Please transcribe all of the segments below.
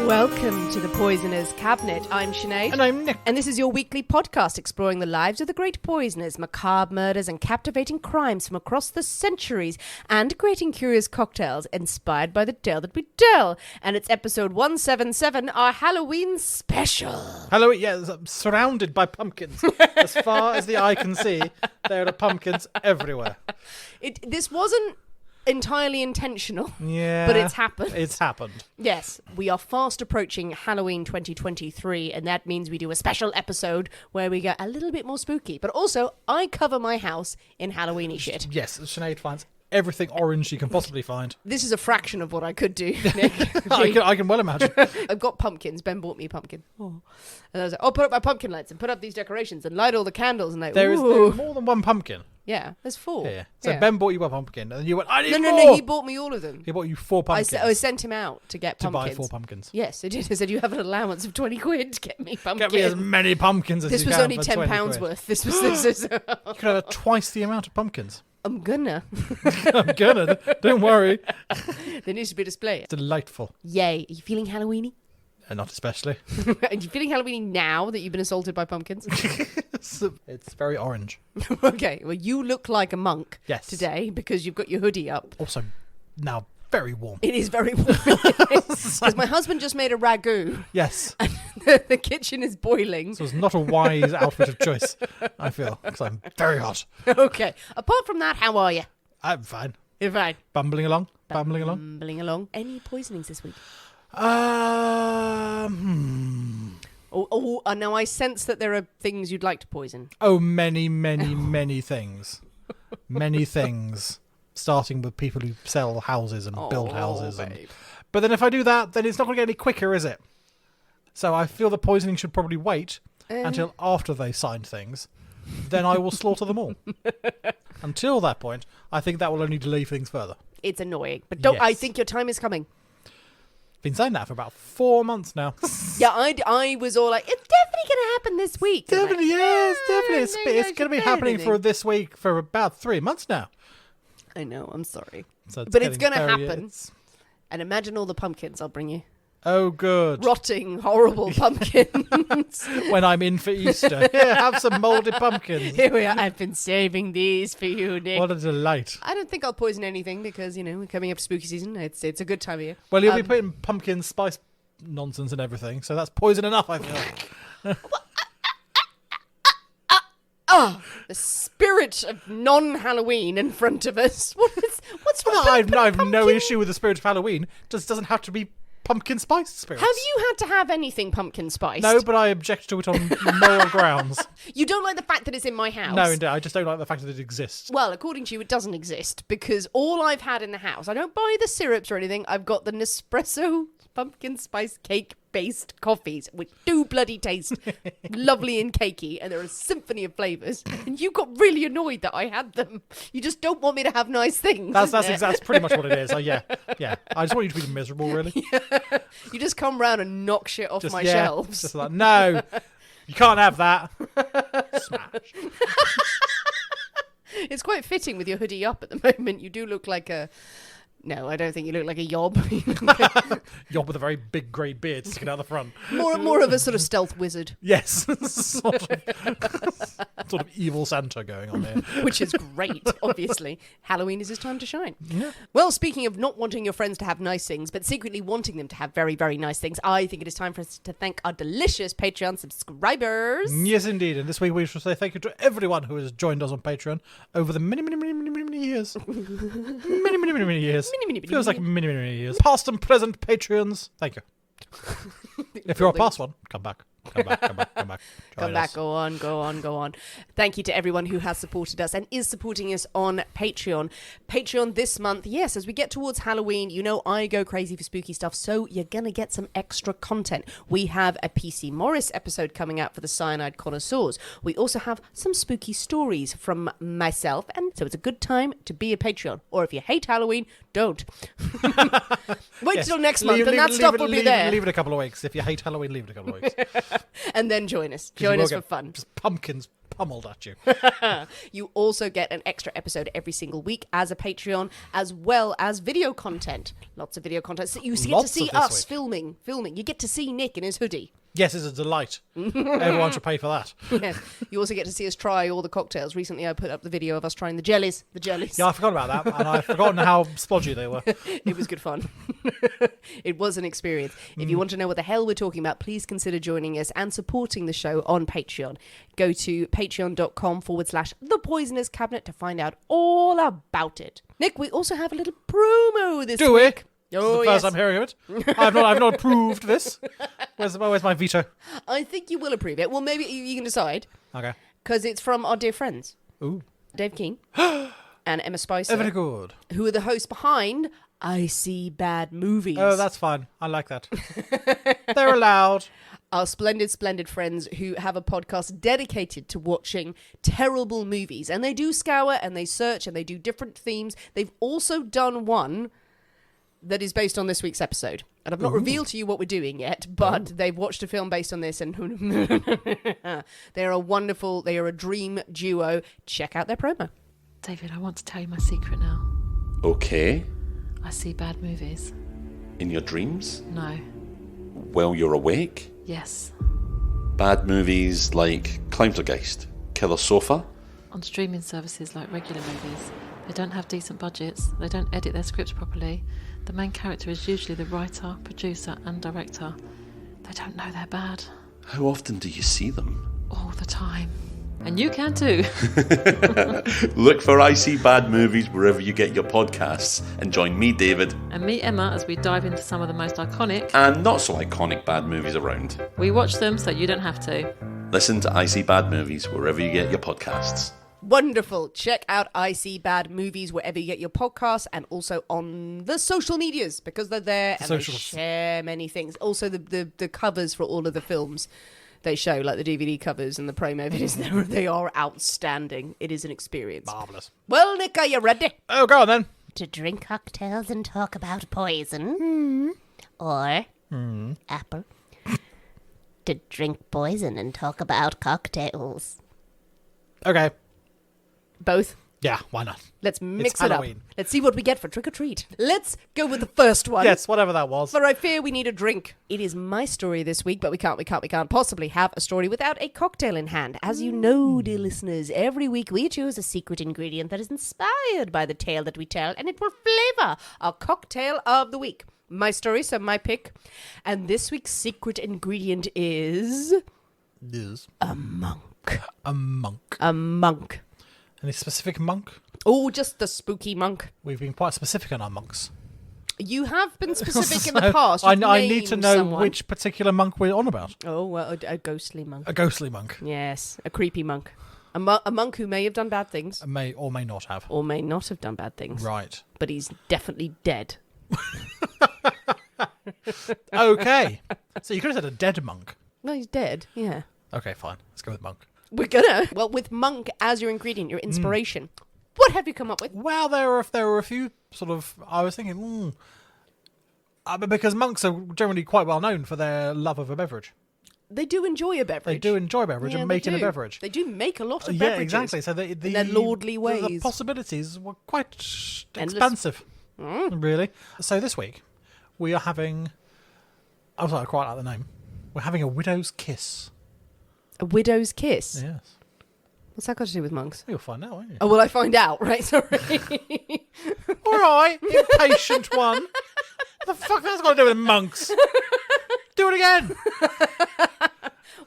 Welcome to the Poisoner's Cabinet. I'm Sinead. And I'm Nick. And this is your weekly podcast exploring the lives of the great poisoners, macabre murders and captivating crimes from across the centuries, and creating curious cocktails inspired by the tale that we tell. And it's episode 177, our Halloween special. Halloween, yes, I'm surrounded by pumpkins. As far as the eye can see, there are pumpkins everywhere. This wasn't entirely intentional, Yeah, but it's happened. It's happened. Yes, we are fast approaching Halloween 2023, and that means we do a special episode where we get a little bit more spooky. But also, I cover my house in Halloween-y shit. Yes, Sinead finds everything orange you can possibly find. This is a fraction of what I could do, Nick. I can well imagine. I've got pumpkins. Ben bought me a pumpkin. Oh. And I was like, put up my pumpkin lights and put up these decorations and light all the candles. And There is more than one pumpkin. Yeah, there's 4. Yeah. So Yeah. Ben bought you a pumpkin, and you went, I need more! No, he bought me all of them. He bought you 4 pumpkins. I sent him out to get to pumpkins. buy 4 pumpkins. Yes, I did. I said, you have an allowance of 20 quid to get me pumpkins. Get me as many pumpkins as This you was can only for £10 £20. worth. This was. You could have twice the amount of pumpkins. I'm gonna. I'm gonna. Don't worry. There needs to be a display. Delightful. Yay. Are you feeling Halloweeny? Not especially. Are you feeling Halloweeny now that you've been assaulted by pumpkins? It's very orange. Okay, well, you look like a monk Yes. today because you've got your hoodie up. Also, now very warm. It is very warm. Because my husband just made a ragu. Yes. And the kitchen is boiling. So it's not a wise outfit of choice, I feel, because I'm very hot. Okay. Apart from that, how are you? I'm fine. You're fine. Bumbling along. Bumbling along. Any poisonings this week? Now I sense that there are things you'd like to poison. Oh, many, many, many things. Many things. Starting with people who sell houses and build houses. But then if I do that, then it's not going to get any quicker, is it? So I feel the poisoning should probably wait until after they sign things. Then I will slaughter them all. Until that point, I think that will only delay things further. It's annoying. But don't. I Yes. think your time is coming. Been saying that for about 4 months now. Yeah, I was all like, it's definitely going to happen this week. Definitely, yes, definitely. It's going to be happening anything. for this week for about 3 months now. I know, I'm sorry. So But it's going to very- happen. And imagine all the pumpkins I'll bring you. Oh, good. Rotting, horrible pumpkins. When I'm in for Easter. Here, have some mouldy pumpkins. Here we are. I've been saving these for you, Nick. What a delight. I don't think I'll poison anything because, we're coming up to spooky season. It's a good time of year. Well, you'll be putting pumpkin spice nonsense and everything, so that's poison enough, I feel. The spirit of non-Halloween in front of us. What's wrong? I've no issue with the spirit of Halloween. Just doesn't have to be pumpkin spice spirits. Have you had to have anything pumpkin spiced? No, but I object to it on moral grounds. You don't like the fact that it's in my house? No, indeed. I just don't like the fact that it exists. Well, according to you, it doesn't exist because all I've had in the house, I don't buy the syrups or anything. I've got the Nespresso pumpkin spice cake based coffees, which do bloody taste lovely and cakey, and they're a symphony of flavours. And you got really annoyed that I had them. You just don't want me to have nice things. That's pretty much what it is. Yeah. I just want you to be miserable, really. You just come round and knock shit off my shelves. Just like, no, you can't have that. Smash. It's quite fitting with your hoodie up at the moment. You do look like a... No, I don't think you look like a yob. Yob with a very big grey beard sticking out the front. More of a sort of stealth wizard. Yes. sort of evil Santa going on here. Which is great, obviously. Halloween is his time to shine. Yeah. Well, speaking of not wanting your friends to have nice things, but secretly wanting them to have very, very nice things, I think it is time for us to thank our delicious Patreon subscribers. Yes, indeed. And this week we shall say thank you to everyone who has joined us on Patreon over the many, many, many, many, many, many years. Many, many, many, many years. Feels like many, many, many years. Past and present Patreons. Thank you. If you're a past one, come back. Come back. Join us. Go on. Thank you to everyone who has supported us and is supporting us on Patreon. Patreon this month, yes, as we get towards Halloween, I go crazy for spooky stuff, so you're going to get some extra content. We have a PC Morris episode coming out for the Cyanide Connoisseurs. We also have some spooky stories from myself, and so it's a good time to be a Patreon. Or if you hate Halloween, don't. Wait till next month, and that stuff will be there. Leave it a couple of weeks. If you hate Halloween, leave it a couple of weeks. And then join us. Join us for fun. Just pumpkins pummeled at you. You also get an extra episode every single week as a Patreon, as well as video content. Lots of video content. So you get to Lots see of this us week. filming. You get to see Nick in his hoodie. Yes, it's a delight. Everyone should pay for that. Yeah. You also get to see us try all the cocktails. Recently, I put up the video of us trying the jellies. Yeah, I forgot about that, and I've forgotten how splodgy they were. It was good fun. It was an experience. If you want to know what the hell we're talking about, please consider joining us and supporting the show on Patreon. Go to patreon.com/The Poisonous Cabinet to find out all about it. Nick, we also have a little promo this Do week. This is the first I'm hearing of it. I've not approved this. Where's my veto? I think you will approve it. Well, maybe you can decide. Okay. Because it's from our dear friends. Ooh. Dave Keane and Emma Spicer. Very good. Who are the hosts behind I See Bad Movies. Oh, that's fine. I like that. They're allowed. Our splendid, splendid friends who have a podcast dedicated to watching terrible movies. And they do scour and they search and they do different themes. They've also done one that is based on this week's episode. And I've not revealed to you what we're doing yet, but they've watched a film based on this and they're a dream duo. Check out their promo. David, I want to tell you my secret now. Okay. I see bad movies. In your dreams? No. While you're awake? Yes. Bad movies like Clowntergeist, Killer Sofa? On streaming services like regular movies, they don't have decent budgets, they don't edit their scripts properly. The main character is usually the writer, producer and director. They don't know they're bad. How often do you see them? All the time. And you can too. Look for I See Bad Movies wherever you get your podcasts and join me, David, And me, Emma, as we dive into some of the most iconic. and not so iconic bad movies around. We watch them so you don't have to. Listen to I See Bad Movies wherever you get your podcasts. Wonderful. Check out I See Bad Movies wherever you get your podcasts and also on the social medias because they're there and they share many things. Also the covers for all of the films they show, like the DVD covers and the promo videos, they are outstanding. It is an experience. Marvellous. Well, Nick, are you ready? Oh, go on then. To drink cocktails and talk about poison. Or apple. To drink poison and talk about cocktails. Okay. Both. Yeah, why not? Let's mix It's it Halloween. up. Let's see what we get for trick or treat. Let's go with the first one. Yes, whatever that was. For I fear we need a drink. It is my story this week, but we can't possibly have a story without a cocktail in hand. As you know, dear listeners, every week we choose a secret ingredient that is inspired by the tale that we tell, and it will flavour our cocktail of the week. My story, so my pick. And this week's secret ingredient is Yes. a monk. A monk. A monk. Any specific monk? Oh, just the spooky monk. We've been quite specific on our monks. You have been specific in the So, past. I You've need to named know someone. which particular monk we're on about. Oh, well, a ghostly monk. A ghostly monk. Yes, a creepy monk. A monk who may have done bad things. May or may not have. Or may not have done bad things. Right. But he's definitely dead. Okay. So you could have said a dead monk. No, he's dead. Yeah. Okay, fine. Let's go with monk. We're gonna. Well, with monk as your ingredient, your inspiration, what have you come up with? Well, there were a few sort of. I was thinking, but because monks are generally quite well known for their love of a beverage. They do enjoy a beverage. They do enjoy beverage Yeah, and they making a do. beverage. They do make a lot of Yeah, beverages. exactly. So the their lordly the ways. possibilities were quite Endless. expansive, really. So this week we are having. I quite like the name. We're having a widow's kiss. A widow's kiss. Yes. What's that got to do with monks? You'll find out, won't you? Oh, will I find out? Right, sorry. All right, impatient one. What the fuck that's got to do with monks? Do it again.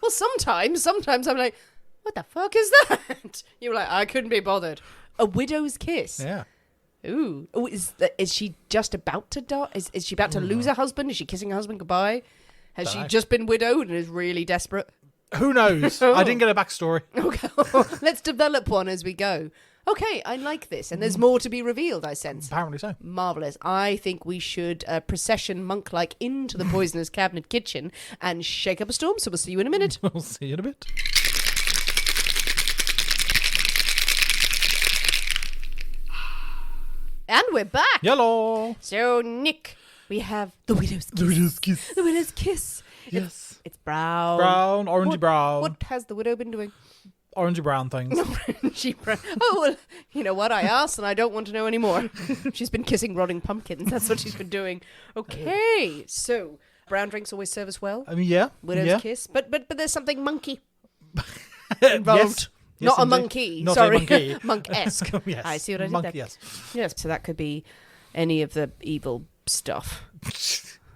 Well, sometimes I'm like, what the fuck is that? You're like, I couldn't be bothered. A widow's kiss. Yeah. Ooh. Oh, is she just about to die? Is she about to lose her husband? Is she kissing her husband goodbye? Has she Dunno. just been widowed and is really desperate? Who knows? I didn't get a backstory. Okay, let's develop one as we go. Okay, I like this. And there's more to be revealed, I sense. Apparently so. Marvellous. I think we should procession monk-like into the Poisonous Cabinet kitchen and shake up a storm. So we'll see you in a minute. We'll see you in a bit. And we're back. Yellow. So, Nick, we have the widow's kiss. The widow's kiss. The widow's kiss. Yes. It's brown. Brown, orangey brown. What has the widow been doing? Orangey brown things. Oh, well, you know what? I asked and I don't want to know anymore. She's been kissing rotting pumpkins. That's what she's been doing. Okay, so brown drinks always serve us well. I mean, yeah. Widow's kiss. But there's something monkey involved. Yes, Not a indeed. monkey. Not Sorry. a monkey. Monk-esque. Yes. I see what I did Monkey, there. yes. Yes, so that could be any of the evil stuff.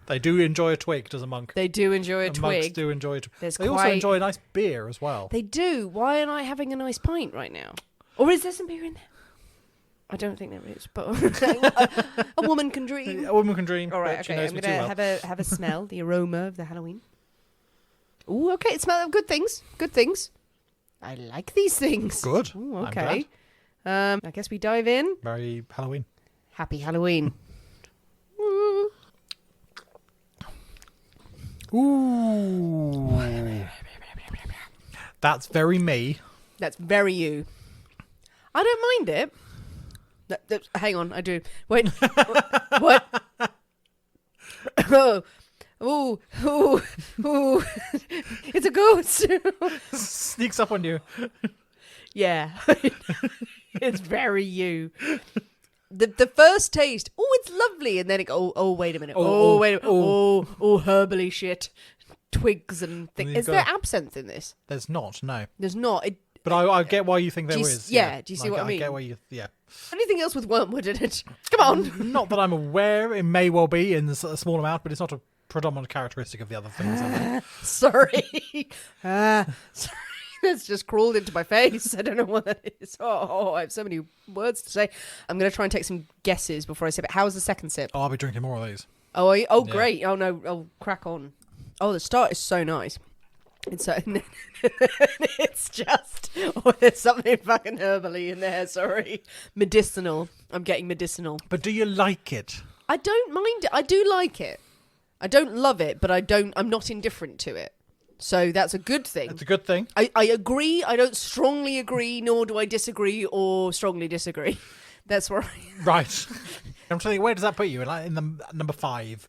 They do enjoy a twig, does a monk. They do enjoy a And twig. monks do enjoy it. There's They also quite- enjoy a nice beer as well. They do. Why am I having a nice pint right now? Or is there some beer in there? I don't think there is, but a woman can dream. A woman can dream. All right, but she okay. knows I'm me gonna too well. have a smell, the aroma of the Halloween. Ooh, okay. It smells of good things. Good things. I like these things. Good. Ooh, I'm okay. I guess we dive in. Very Halloween. Happy Halloween. Ooh. That's very me. That's very you. I don't mind it. Hang on, I do. Wait. What? Oh, ooh. It's a ghost. Sneaks up on you. Yeah. It's very you. The first taste, it's lovely, and then it wait a minute. Wait a minute. Oh, herbally shit. Twigs and things. And Is there absinthe in this? There's not, no. There's not. But I get why you think there do you, is. Yeah, do you see what I mean? I get why you... Yeah. Anything else with wormwood in it? Come on. Not that I'm aware. It may well be in a small amount, but it's not a predominant characteristic of the other things. Sorry. Sorry. That's just crawled into my face. I don't know what that is. Oh, I have so many words to say. I'm going to try and take some guesses before I sip it. How's the second sip? I'll be drinking more of these. Oh, Yeah. great. Oh, no. Oh, crack on. Oh, the start is so nice. It's so... it's just... there's something fucking herbally in there. Sorry. Medicinal. I'm getting medicinal. But do you like it? I don't mind it. I do like it. I don't love it, but I'm not indifferent to it. So that's a good thing. It's a good thing. I agree. I don't strongly agree, nor do I disagree or strongly disagree. That's where Right. I'm trying to think, where does that put you? In the number 5?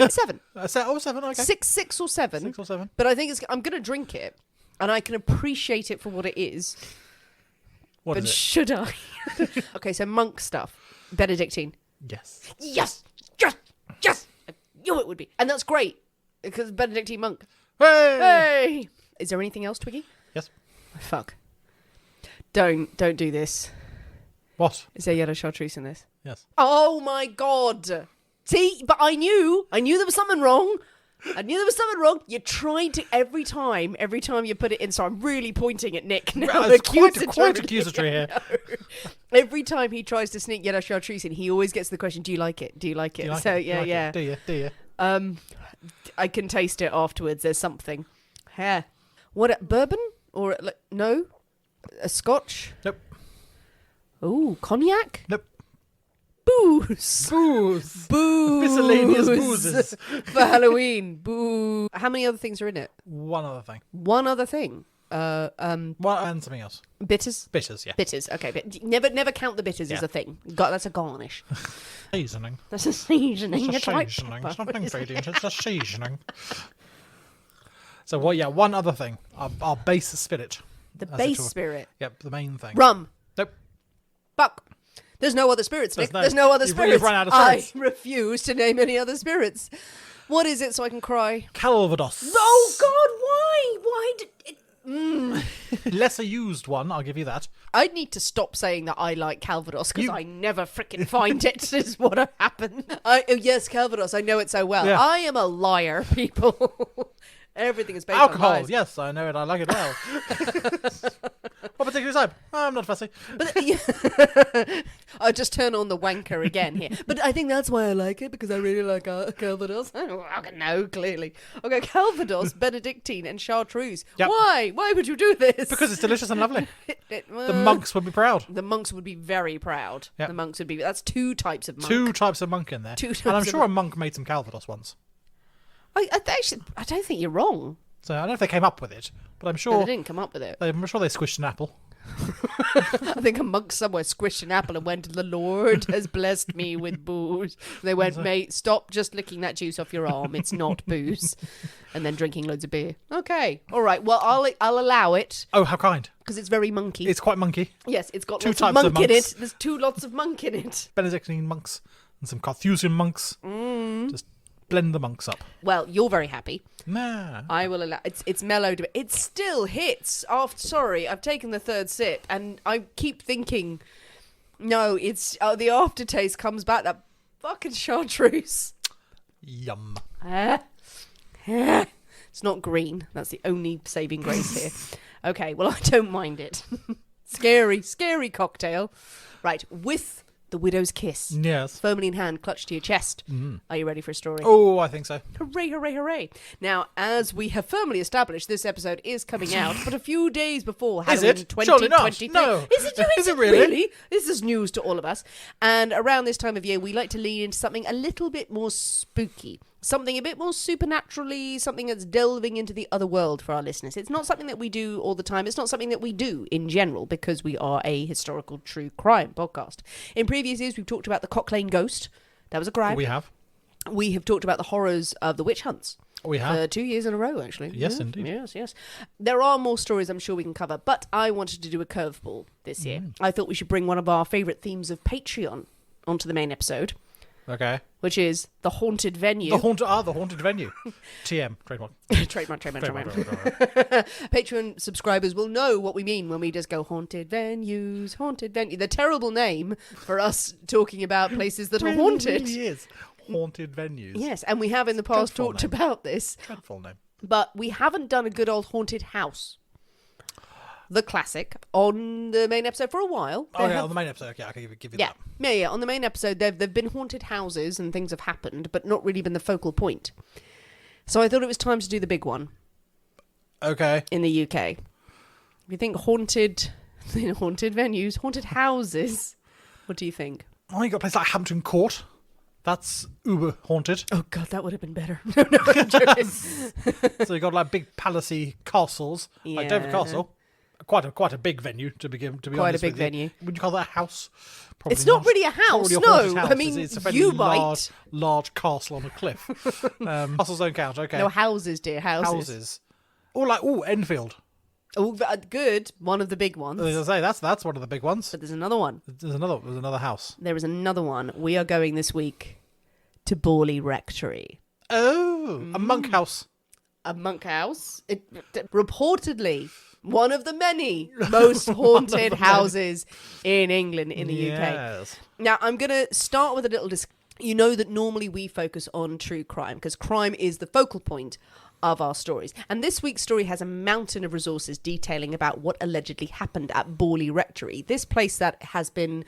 7. 7, okay. 6 or 7. 6 or 7. But I think I'm going to drink it, and I can appreciate it for what it is. What but is it? should I? Okay, so monk stuff. Benedictine. Yes. Yes! I knew it would be. And that's great, because Benedictine monk. Hey! Hey! Is there anything else, Twiggy? Yes. Fuck. Don't do this. What? Is there yellow chartreuse in this? Yes. Oh my god. See, but I knew there was something wrong. You tried to every time you put it in. So I'm really pointing at Nick now. It's quite accusatory here. Every time he tries to sneak yellow chartreuse in, he always gets the question, do you like it? Do you like So it? yeah. Do you? I can taste it afterwards. There's something. Hair. What, bourbon? Or, no? A scotch? Nope. Ooh, cognac? Nope. Booze. Booze. Booze. Miscellaneous boozes. For Halloween. Boo. How many other things are in it? One other thing. One other thing. Well, and something else. Bitters? Bitters, yeah. Bitters, okay. But never count the bitters as a thing. That's a garnish. Seasoning. That's a seasoning. It's a seasoning. It's not an ingredient, it's a seasoning. So, one other thing. Our base spirit. The base spirit. Yep, the main thing. Rum. Nope. Fuck. There's no other spirits, Nick. no- There's no other you've spirits. run out of spirits. I refuse to name any other spirits. What is it so I can cry? Calvados. Oh, God, why? Why did it... Lesser used one, I'll give you that. I need to stop saying that I like Calvados because You- I never frickin' find it. Is what happened. Yes, Calvados. I know it so well. Yeah. I am a liar, people. Everything is based on Alcohol, lies. yes, I know it. I like it well. What particular side? I'm not fussy. But I'll just turn on the wanker again here. But I think that's why I like it, because I really like Calvados. I don't fucking know, clearly. Okay, Calvados, Benedictine, and Chartreuse. Yep. Why? Why would you do this? Because it's delicious and lovely. The monks would be proud. The monks would be very proud. Yep. The monks would be... That's 2 types of monk. 2 types of monk in there. Two types And I'm of sure a monk made some Calvados once. I don't think you're wrong. So I don't know if they came up with it, but I'm No, sure they didn't come up with it. I'm sure they squished an apple. I think a monk somewhere squished an apple and went, "The Lord has blessed me with booze." They went, "Mate, stop just licking that juice off your arm. It's not booze." And then drinking loads of beer. Okay, all right. Well, I'll allow it Oh, how kind. because it's very monkey. It's quite monkey. Yes, it's got Two lots of types of monk in monks. it. There's lots of monk in it. Benedictine monks and some Carthusian monks. Just blend the monks up. Well, you're very happy. Nah. I will allow. It's mellowed. It still hits. Sorry, I've taken the third sip, and I keep thinking, no, it's the aftertaste comes back. That fucking chartreuse. Yum. It's not green. That's the only saving grace here. Okay, well, I don't mind it. Scary cocktail. Right, with the widow's kiss. Yes. Firmly in hand, clutched to your chest. Are you ready for a story? Oh, I think so. Hooray, hooray, hooray. Now, as we have firmly established, this episode is coming out, but a few days before Is Halloween it? Surely not. 2023. No. Is it really? This is news to all of us. And around this time of year, we like to lean into something a little bit more spooky. Something a bit more supernaturally, something that's delving into the other world for our listeners. It's not something that we do all the time. It's not something that we do in general because we are a historical true crime podcast. In previous years, we've talked about the Cock Lane ghost. That was a crime. We have. We have talked about the horrors of the witch hunts. We have. For 2 years in a row, actually. Yes, indeed. Yes. There are more stories I'm sure we can cover, but I wanted to do a curveball this year. I thought we should bring one of our favourite themes of Patreon onto the main episode. Okay. Which is the haunted venue. The haunted venue. TM, trademark. Trademark. Patreon subscribers will know what we mean when we just go haunted venues, haunted venue. The terrible name for us talking about places that are haunted. It really is. Haunted venues. Yes, and we have in the past Dreadful talked name. about this. Dreadful name. But we haven't done a good old haunted house. The classic on the main episode for a while. Oh, yeah, on the main episode. Okay, I can give you that. Yeah. On the main episode, there've been haunted houses and things have happened, but not really been the focal point. So I thought it was time to do the big one. Okay. In the UK. If you think haunted venues, haunted houses, what do you think? Oh, you got a place like Hampton Court. That's uber haunted. Oh God, that would have been better. No, I'm joking. So you got like big palacey castles, like Dover Castle. Quite a big venue to be honest. Quite a big with venue. You. Would you call that a house? Probably It's not really a house, It's not really a no. haunted house. I mean, it's a fairly you might. large castle on a cliff. Castles don't count. Okay. No, houses, dear, houses. Or Enfield. Oh, good. One of the big ones. As I say, that's one of the big ones. But there's another one. There's another house. There is another one. We are going this week to Borley Rectory. Oh, a monk house. A monk house. Reportedly, one of the many most haunted houses in England, in the UK. Now, I'm going to start with a little You know that normally we focus on true crime because crime is the focal point of our stories. And this week's story has a mountain of resources detailing about what allegedly happened at Borley Rectory, this place that has been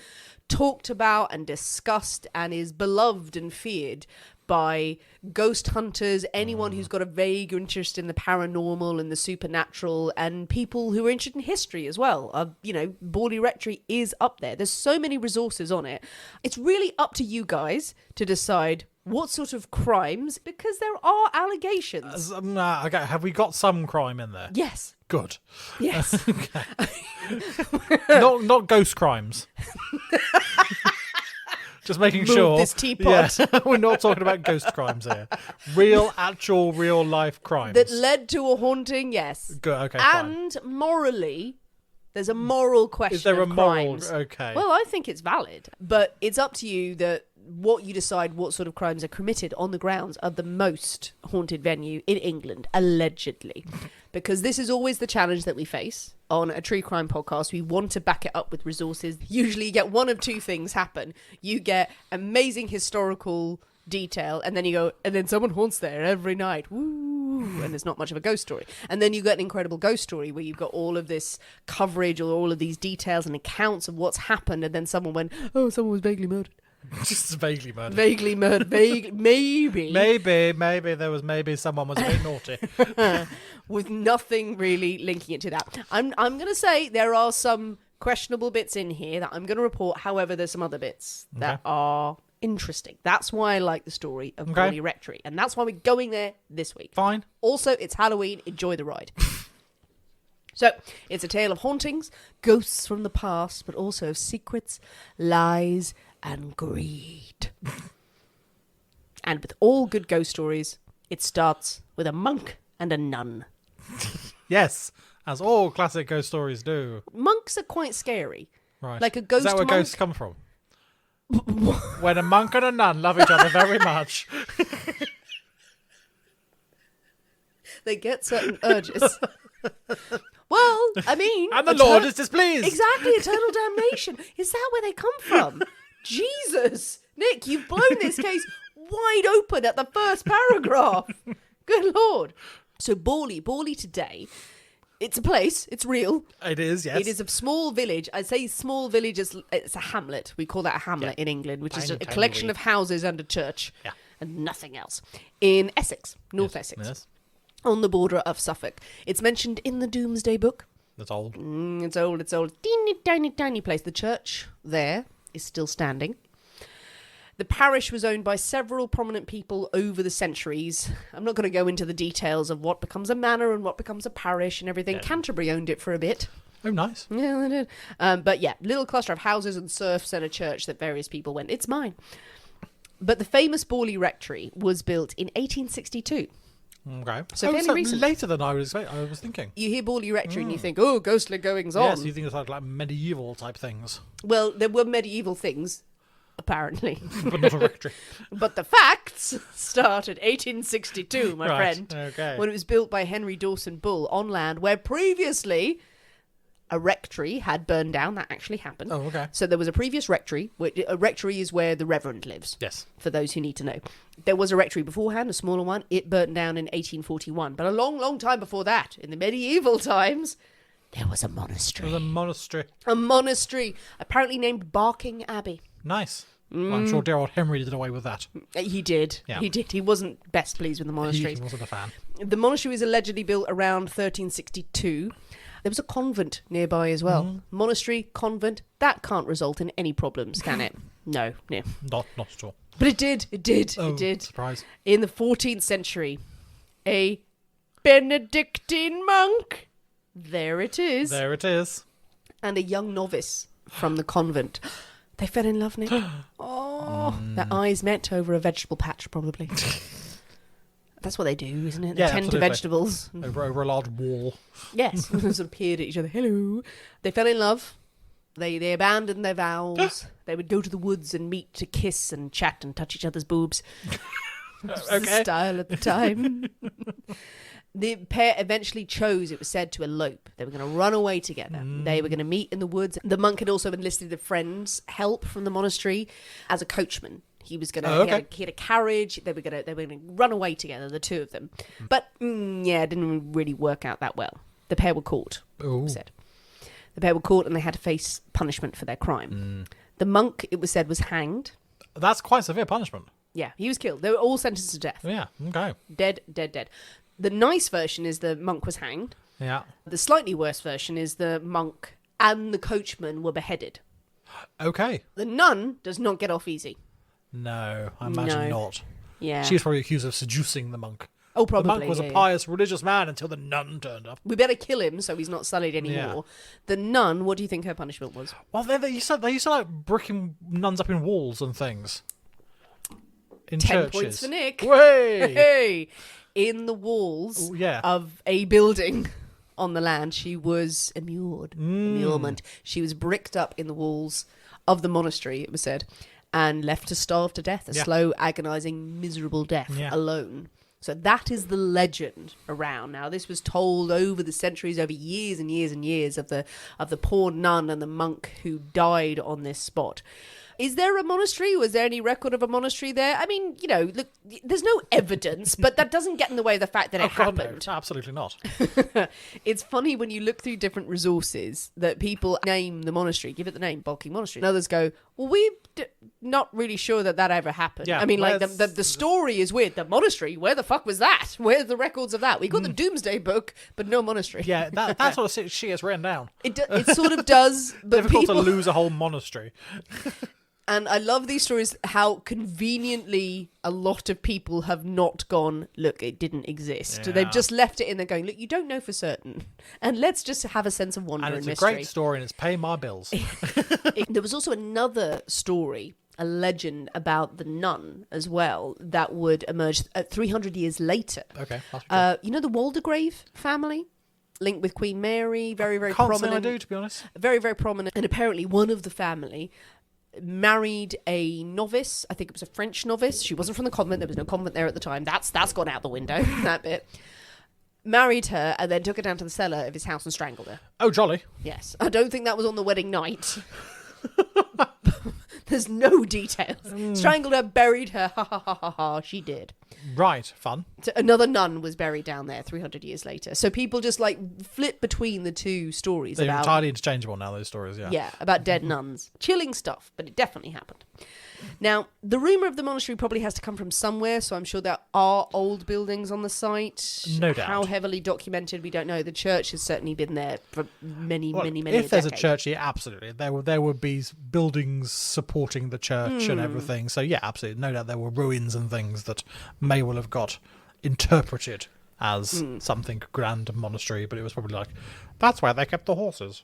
talked about and discussed and is beloved and feared by ghost hunters, anyone who's got a vague interest in the paranormal and the supernatural, and people who are interested in history as well. Borley Rectory is up there. There's so many resources on it. It's really up to you guys to decide what sort of crimes, because there are allegations. Okay, have we got some crime in there? Yes. Good. Yes. not ghost crimes. Just making sure. This teapot. Yeah, we're not talking about ghost crimes here. Real life crimes. That led to a haunting, yes. Good, okay, and fine. Morally, there's a moral question. Is there of a moral? crimes. Okay. Well, I think it's valid, but it's up to you what you decide what sort of crimes are committed on the grounds of the most haunted venue in England, allegedly. Because this is always the challenge that we face on a true crime podcast. We want to back it up with resources. Usually you get one of two things happen. You get amazing historical detail, and then someone haunts there every night. Woo! And there's not much of a ghost story. And then you get an incredible ghost story where you've got all of this coverage or all of these details and accounts of what's happened, and then someone went, oh, someone was vaguely murdered. Just vaguely murdered. Vaguely murdered. Maybe. Maybe there was someone was a bit naughty. With nothing really linking it to that. I'm going to say there are some questionable bits in here that I'm going to report. However, there's some other bits that are interesting. That's why I like the story of Borley Rectory. And that's why we're going there this week. Fine. Also, it's Halloween. Enjoy the ride. So, it's a tale of hauntings, ghosts from the past, but also of secrets, lies, and greed. And with all good ghost stories, it starts with a monk and a nun. Yes, as all classic ghost stories do. Monks are quite scary. Right. Like a ghost Is that where monk. ghosts come from? When a monk and a nun love each other very much. They get certain urges. Well, I mean... And the Lord is displeased. Exactly, eternal damnation. Is that where they come from? Jesus! Nick, you've blown this case wide open at the first paragraph. Good Lord. So Borley today, it's a place, it's real. It is, yes. It is a small village. I say small village, it's a hamlet. We call that a hamlet in England, which is a collection of houses and a church and nothing else. In Essex, North Essex. Yes. On the border of Suffolk. It's mentioned in the Doomsday Book. That's old. It's old. Teeny, tiny place. The church there is still standing. The parish was owned by several prominent people over the centuries. I'm not going to go into the details of what becomes a manor and what becomes a parish and everything. Yeah. Canterbury owned it for a bit. Oh, nice. Yeah, they did. But yeah, little cluster of houses and serfs and a church that various people went, it's mine. But the famous Borley Rectory was built in 1862. Okay. So fairly recent. Later than I was thinking. You hear Borley Rectory and you think, oh, ghostly goings on. Yes, you think it's like medieval type things. Well, there were medieval things, apparently. But not a rectory. But the facts start at 1862, my friend. Okay. When it was built by Henry Dawson Bull on land where previously a rectory had burned down. That actually happened. Oh, okay. So there was a previous rectory. A rectory is where the reverend lives. Yes. For those who need to know. There was a rectory beforehand, a smaller one. It burnt down in 1841. But a long, long time before that, in the medieval times, there was a monastery. There was a monastery. A monastery, apparently named Barking Abbey. Nice. Well, I'm sure dear old Henry did away with that. He did. Yeah. He did. He wasn't best pleased with the monastery. He wasn't a fan. The monastery was allegedly built around 1362. There was a convent nearby as well. Monastery, convent, that can't result in any problems, can it? No. Not at all. But it did. Oh, It did. Surprise. In the 14th century, a Benedictine monk, there it is, There it is. and a young novice from the convent. They fell in love, Nick. Oh, their eyes met over a vegetable patch, probably. That's what they do, isn't it? They tend to vegetables. Over a large wall. Yes, sort of peered at each other. Hello. They fell in love. They abandoned their vows. They would go to the woods and meet to kiss and chat and touch each other's boobs. The style at the time. The pair eventually chose, it was said, to elope. They were going to run away together. They were going to meet in the woods. The monk had also enlisted a friend's help from the monastery as a coachman. He was going to. He had a carriage. They were going to run away together, the two of them. But it didn't really work out that well. The pair were caught. Said the pair were caught and they had to face punishment for their crime. The monk, it was said, was hanged. That's quite severe punishment. Yeah, he was killed. They were all sentenced to death. Yeah. Okay. Dead. The nice version is the monk was hanged. Yeah. The slightly worse version is the monk and the coachman were beheaded. Okay. The nun does not get off easy. No, I imagine not. Yeah. She was probably accused of seducing the monk. Oh, probably. The monk was a pious religious man until the nun turned up. We better kill him so he's not sullied anymore. Yeah. The nun, what do you think her punishment was? Well, they used to like bricking nuns up in walls and things. In 10 churches. points for Nick. Way! Hey! In the walls of a building on the land, she was immured. Immurement. She was bricked up in the walls of the monastery, it was said, and left to starve to death. A slow, agonising, miserable death alone. So that is the legend around. Now, this was told over the centuries, over years and years and years of the poor nun and the monk who died on this spot. Is there a monastery? Was there any record of a monastery there? I mean, look, there's no evidence, but that doesn't get in the way of the fact that it happened. No, absolutely not. It's funny when you look through different resources that people name the monastery, give it the name, Barking Monastery, and others go, well, we're not really sure that ever happened. Yeah, I mean, like, the story is weird. The monastery, where the fuck was that? Where's the records of that? We got the Doomsday Book, but no monastery. Yeah, that's what shit is written down. It sort of does, but difficult to lose a whole monastery. And I love these stories, how conveniently a lot of people have not gone, look, it didn't exist. Yeah. They've just left it in there going, look, you don't know for certain. And let's just have a sense of wonder and it's mystery. a great story and it's paying my bills. There was also another story, a legend about the nun as well, that would emerge 300 years later. Okay. That's You know the Waldegrave family? Linked with Queen Mary, very, very Can't prominent. say I do, to be honest. Very, very prominent. And apparently one of the family married a novice. I think it was a French novice. She wasn't from the convent. There was no convent there at the time. That's gone out the window, that bit. Married her and then took her down to the cellar of his house and strangled her. Oh, jolly. Yes. I don't think that was on the wedding night. There's no details. Strangled her, buried her. Ha ha ha ha ha. She did. Right. Fun. So another nun was buried down there 300 years later. So people just like flip between the two stories. They're about entirely interchangeable now, those stories, yeah. Yeah, about dead nuns. Chilling stuff, but it definitely happened. Now, the rumour of the monastery probably has to come from somewhere, so I'm sure there are old buildings on the site. No doubt. How heavily documented, we don't know. The church has certainly been there for many If there's a decades. church, yeah, absolutely. There would be buildings supporting the church and everything. So, yeah, absolutely. No doubt there were ruins and things that may well have got interpreted as something grand monastery, but it was probably like, that's where they kept the horses.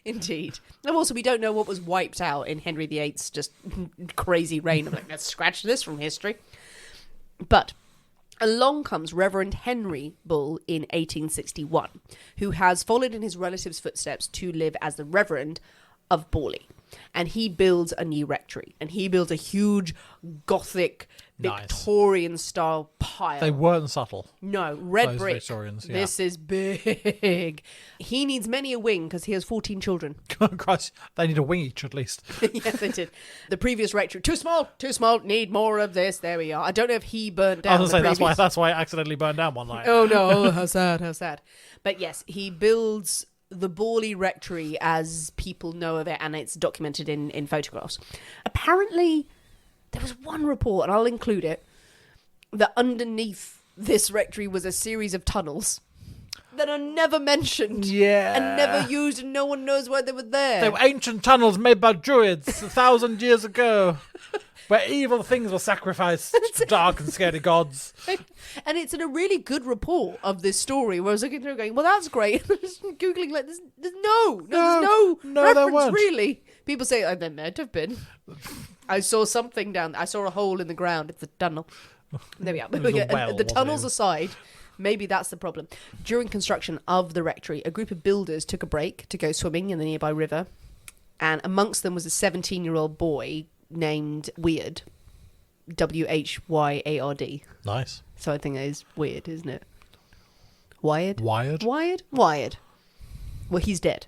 Indeed. And also, we don't know what was wiped out in Henry VIII's just crazy reign. I'm like, let's scratch this from history. But along comes Reverend Henry Bull in 1861, who has followed in his relatives' footsteps to live as the Reverend of Borley. And he builds a new rectory. And he builds a huge Gothic, Nice. Victorian-style pile. They weren't subtle. No, red Those brick. Victorians, yeah. This is big. He needs many a wing because he has 14 children. Christ, they need a wing each at least. Yes, they did. The previous rectory, too small, need more of this. There we are. I don't know if he burnt down. I was going to say, previous- that's why I accidentally burned down one night. Oh no, how sad, how sad. But yes, he builds the Borley Rectory as people know of it, and it's documented in photographs. Apparently, there was one report, and I'll include it, that underneath this rectory was a series of tunnels that are never mentioned. Yeah. And never used, and no one knows why they were there. They were ancient tunnels made by druids 1,000 years ago, where evil things were sacrificed to dark and scary gods. And it's in a really good report of this story where I was looking through going, well, that's great. Just Googling, like, there's no there reference, weren't. really. People say, oh, there might have been. I saw something down there. I saw a hole in the ground. It's a tunnel. There we are. It was a well, The wasn't tunnels it? aside, maybe that's the problem. During construction of the rectory, a group of builders took a break to go swimming in the nearby river. And amongst them was a 17-year-old boy named Weird. Wyard. Nice. So I think that is weird, isn't it? Wired? Wired? Wired. Well, he's dead.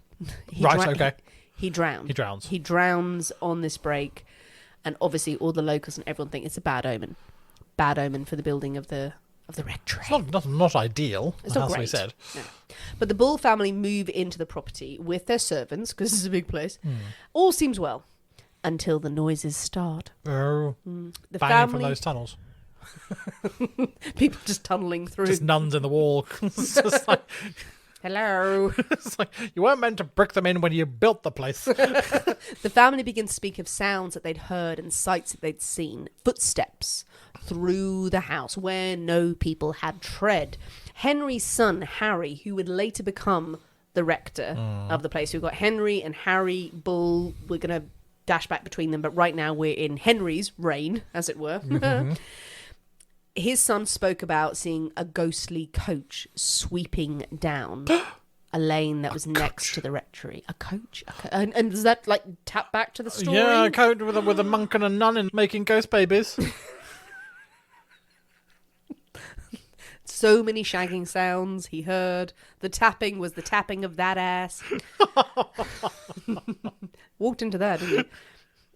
Right, okay. He drowned. He drowns. He drowns on this break. And obviously all the locals and everyone think it's a bad omen. Bad omen for the building of the rectory. It's not ideal, It's as not has to be great. said. No. But the Bull family move into the property with their servants, because this is a big place. All seems well until the noises start. Oh, The banging from family, those tunnels. people just tunneling through. Just nuns in the wall. It's just like, Hello. it's like, you weren't meant to brick them in when you built the place. The family begins to speak of sounds that they'd heard and sights that they'd seen. Footsteps through the house where no people had tread. Henry's son, Harry, who would later become the rector of the place. We've got Henry and Harry Bull. We're going to dash back between them, but right now we're in Henry's reign, as it were. His son spoke about seeing a ghostly coach sweeping down a lane that was next to the rectory. A coach? And does that like tap back to the story? Yeah, a coat with a monk and a nun in making ghost babies. So many shagging sounds he heard. The tapping was the tapping of that ass. Walked into that, didn't he?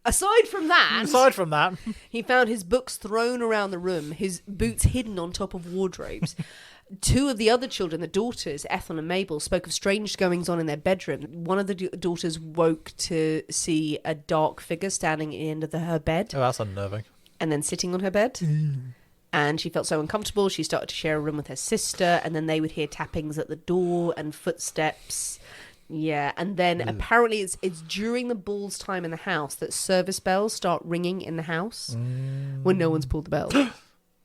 Aside from that, he found his books thrown around the room, his boots hidden on top of wardrobes. Two of the other children, the daughters, Ethel and Mabel, spoke of strange goings on in their bedroom. One of the daughters woke to see a dark figure standing at the end of her bed Oh, that's unnerving. and then sitting on her bed. And she felt so uncomfortable, she started to share a room with her sister, and then they would hear tappings at the door and footsteps. Yeah, and then apparently it's during the bull's time in the house that service bells start ringing in the house when no one's pulled the bell.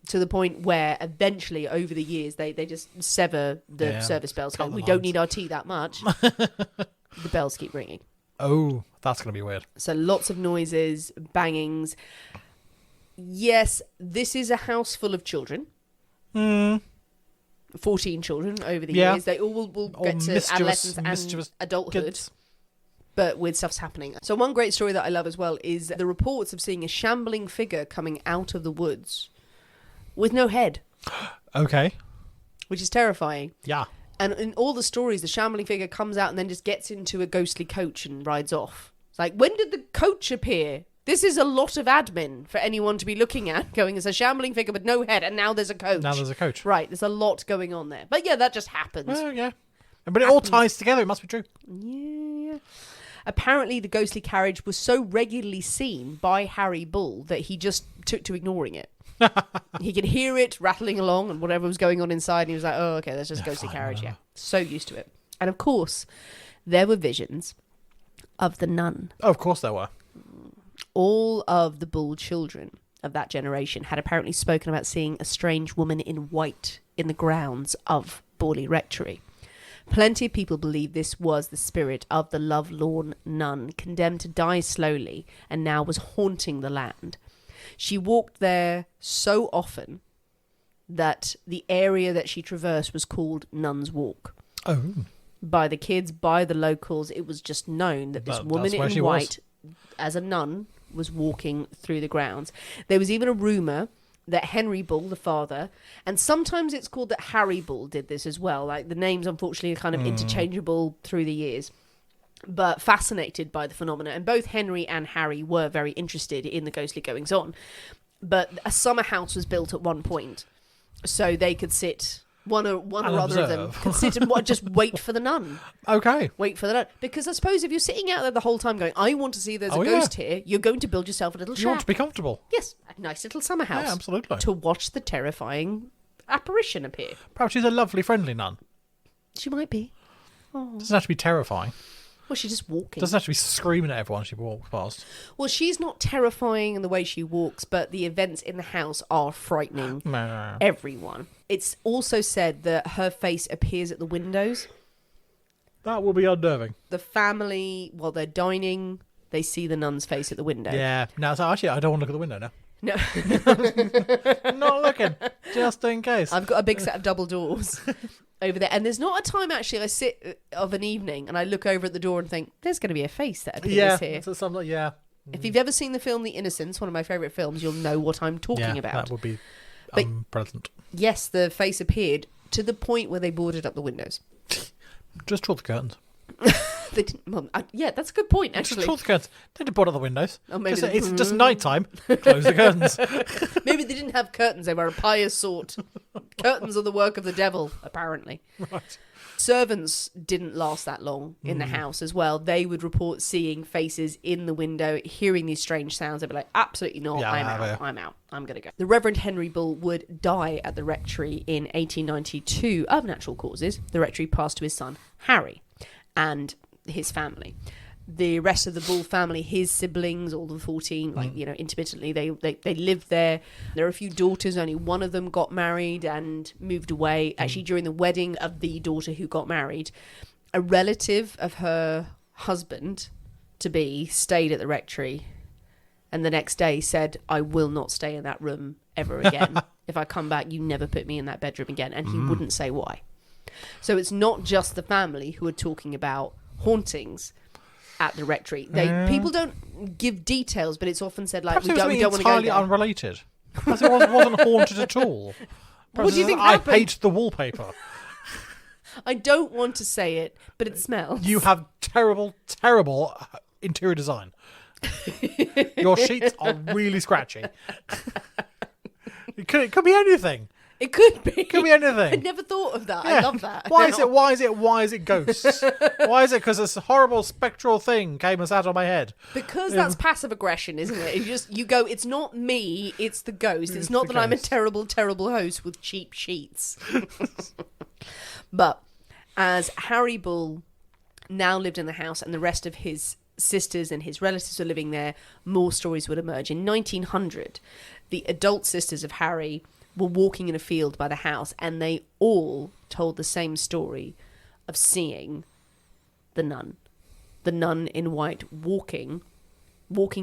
To the point where eventually, over the years, they just sever the service bells. Go, we don't need our tea that much. The bells keep ringing. Oh, that's going to be weird. So lots of noises, bangings. Yes, this is a house full of children. 14 children over the years. They all will get to adolescence and adulthood. Kids. But weird stuff's happening. So one great story that I love as well is the reports of seeing a shambling figure coming out of the woods with no head. Okay. Which is terrifying. Yeah. And in all the stories, the shambling figure comes out and then just gets into a ghostly coach and rides off. It's like, when did the coach appear? This is a lot of admin for anyone to be looking at, going as a shambling figure with no head, and now there's a coach. Right, there's a lot going on there. But yeah, that just happens. Well, yeah. But it all ties together, it must be true. Yeah. Apparently, the ghostly carriage was so regularly seen by Harry Bull that he just took to ignoring it. He could hear it rattling along and whatever was going on inside, and he was like, oh, okay, that's just a ghostly carriage. Yeah, so used to it. And of course, there were visions of the nun. Oh, of course there were. All of the Bull children of that generation had apparently spoken about seeing a strange woman in white in the grounds of Borley Rectory. Plenty of people believe this was the spirit of the lovelorn nun, condemned to die slowly, and now was haunting the land. She walked there so often that the area that she traversed was called Nun's Walk. Oh. By the kids, by the locals, it was just known that this woman in white, as a nun, was walking through the grounds. There was even a rumour that Henry Bull, the father, and sometimes it's called that Harry Bull did this as well. Like, the names, unfortunately, are kind of interchangeable through the years. But fascinated by the phenomena. And both Henry and Harry were very interested in the ghostly goings-on. But a summer house was built at one point, so they could sit... One or other of them could sit and just wait for the nun. Okay. Wait for the nun. Because I suppose if you're sitting out there the whole time going, I want to see there's a ghost here, you're going to build yourself a little shack. You want to be comfortable. Yes, a nice little summer house. Yeah, absolutely. To watch the terrifying apparition appear. Perhaps she's a lovely, friendly nun. She might be. Oh. Doesn't have to be terrifying. Well, she's just walking. Doesn't have to be screaming at everyone she walks past. Well, she's not terrifying in the way she walks, but the events in the house are frightening everyone. It's also said that her face appears at the windows. That will be unnerving. The family, while they're dining, they see the nun's face at the window. Yeah. No, so actually, I don't want to look at the window now. No. Not looking, just in case. I've got a big set of double doors over there. And there's not a time, actually, I sit of an evening and I look over at the door and think, there's going to be a face that appears here. So something, yeah. If you've ever seen the film The Innocents, one of my favourite films, you'll know what I'm talking about. That would be unpleasant. Yes, the face appeared to the point where they boarded up the windows. Just draw the curtains. They didn't, well, yeah, that's a good point, actually. Just draw the curtains. They didn't board up the windows. Oh, maybe it's just night time. Close the curtains. Maybe they didn't have curtains. They were a pious sort. Curtains are the work of the devil, apparently. Right. Servants didn't last that long in the house as well. They would report seeing faces in the window, hearing these strange sounds. They'd be like, absolutely not, I'm out, I'm going to go. The Reverend Henry Bull would die at the rectory in 1892 of natural causes. The rectory passed to his son, Harry, and his family. The rest of the Bull family, his siblings, all the 14, intermittently, they lived there. There are a few daughters. Only one of them got married and moved away. Actually, during the wedding of the daughter who got married, a relative of her husband-to-be stayed at the rectory and the next day said, I will not stay in that room ever again. If I come back, you never put me in that bedroom again. And he wouldn't say why. So it's not just the family who are talking about hauntings at the rectory. People don't give details, but it's often said like, we don't want to go there. Entirely unrelated. Perhaps it wasn't haunted at all. What do you think happened? I hate the wallpaper. I don't want to say it, but it smells. You have terrible, terrible interior design. Your sheets are really scratchy. It could be anything. It could be. It could be anything. I never thought of that. Yeah. I love that. Why is it ghosts? Why is it because this horrible spectral thing came and sat on my head? Because that's passive aggression, isn't it? You go, it's not me, it's the ghost. It's not that I'm a terrible, terrible host with cheap sheets. But as Harry Bull now lived in the house and the rest of his sisters and his relatives were living there, more stories would emerge. In 1900, the adult sisters of Harry were walking in a field by the house, and they all told the same story of seeing the nun in white walking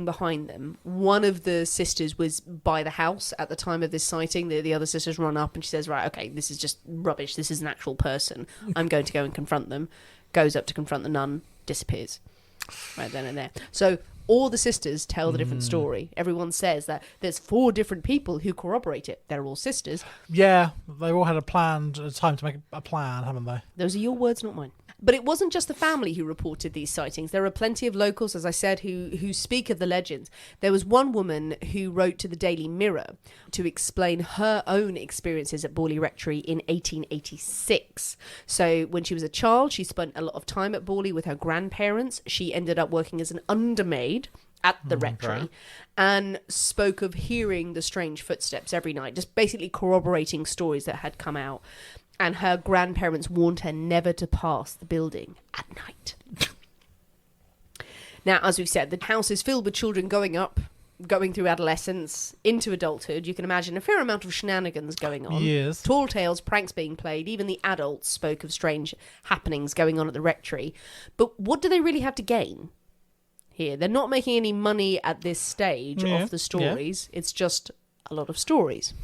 behind them. One of the sisters was by the house at the time of this sighting. The other sisters run up and she says, right, okay, this is just rubbish. This is an actual person. I'm going to go and confront them. Goes up to confront the nun, disappears. Right then and there. So all the sisters tell the different story. Everyone says that there's 4 different people who corroborate it. They're all sisters. Yeah, they all had a time to make a plan, haven't they? Those are your words, not mine. But it wasn't just the family who reported these sightings. There are plenty of locals, as I said, who speak of the legends. There was one woman who wrote to the Daily Mirror to explain her own experiences at Borley Rectory in 1886. So when she was a child, she spent a lot of time at Borley with her grandparents. She ended up working as an undermaid at the rectory and spoke of hearing the strange footsteps every night, just basically corroborating stories that had come out. And her grandparents warned her never to pass the building at night. Now, as we've said, the house is filled with children going through adolescence, into adulthood. You can imagine a fair amount of shenanigans going on. Yes. Tall tales, pranks being played. Even the adults spoke of strange happenings going on at the rectory. But what do they really have to gain here? They're not making any money at this stage off the stories. It's just a lot of stories.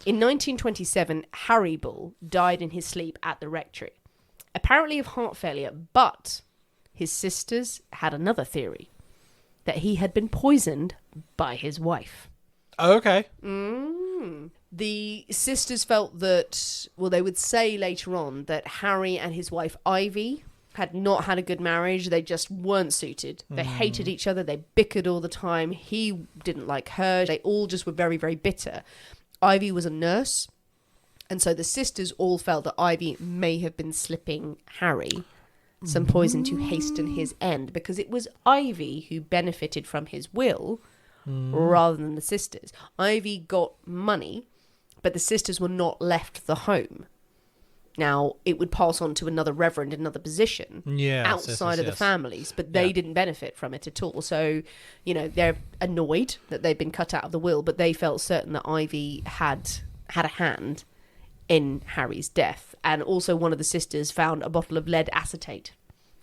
In 1927, Harry Bull died in his sleep at the rectory, apparently of heart failure, but his sisters had another theory, that he had been poisoned by his wife. Okay. The sisters felt that, well, they would say later on that Harry and his wife Ivy had not had a good marriage. They just weren't suited. They hated each other. They bickered all the time. He didn't like her. They all just were very, very bitter. Ivy was a nurse, and so the sisters all felt that Ivy may have been slipping Harry some poison to hasten his end, because it was Ivy who benefited from his will rather than the sisters. Ivy got money, but the sisters were not left the home. Now, it would pass on to another reverend, another position outside of the families, but they didn't benefit from it at all. So, you know, they're annoyed that they've been cut out of the will, but they felt certain that Ivy had a hand in Harry's death. And also one of the sisters found a bottle of lead acetate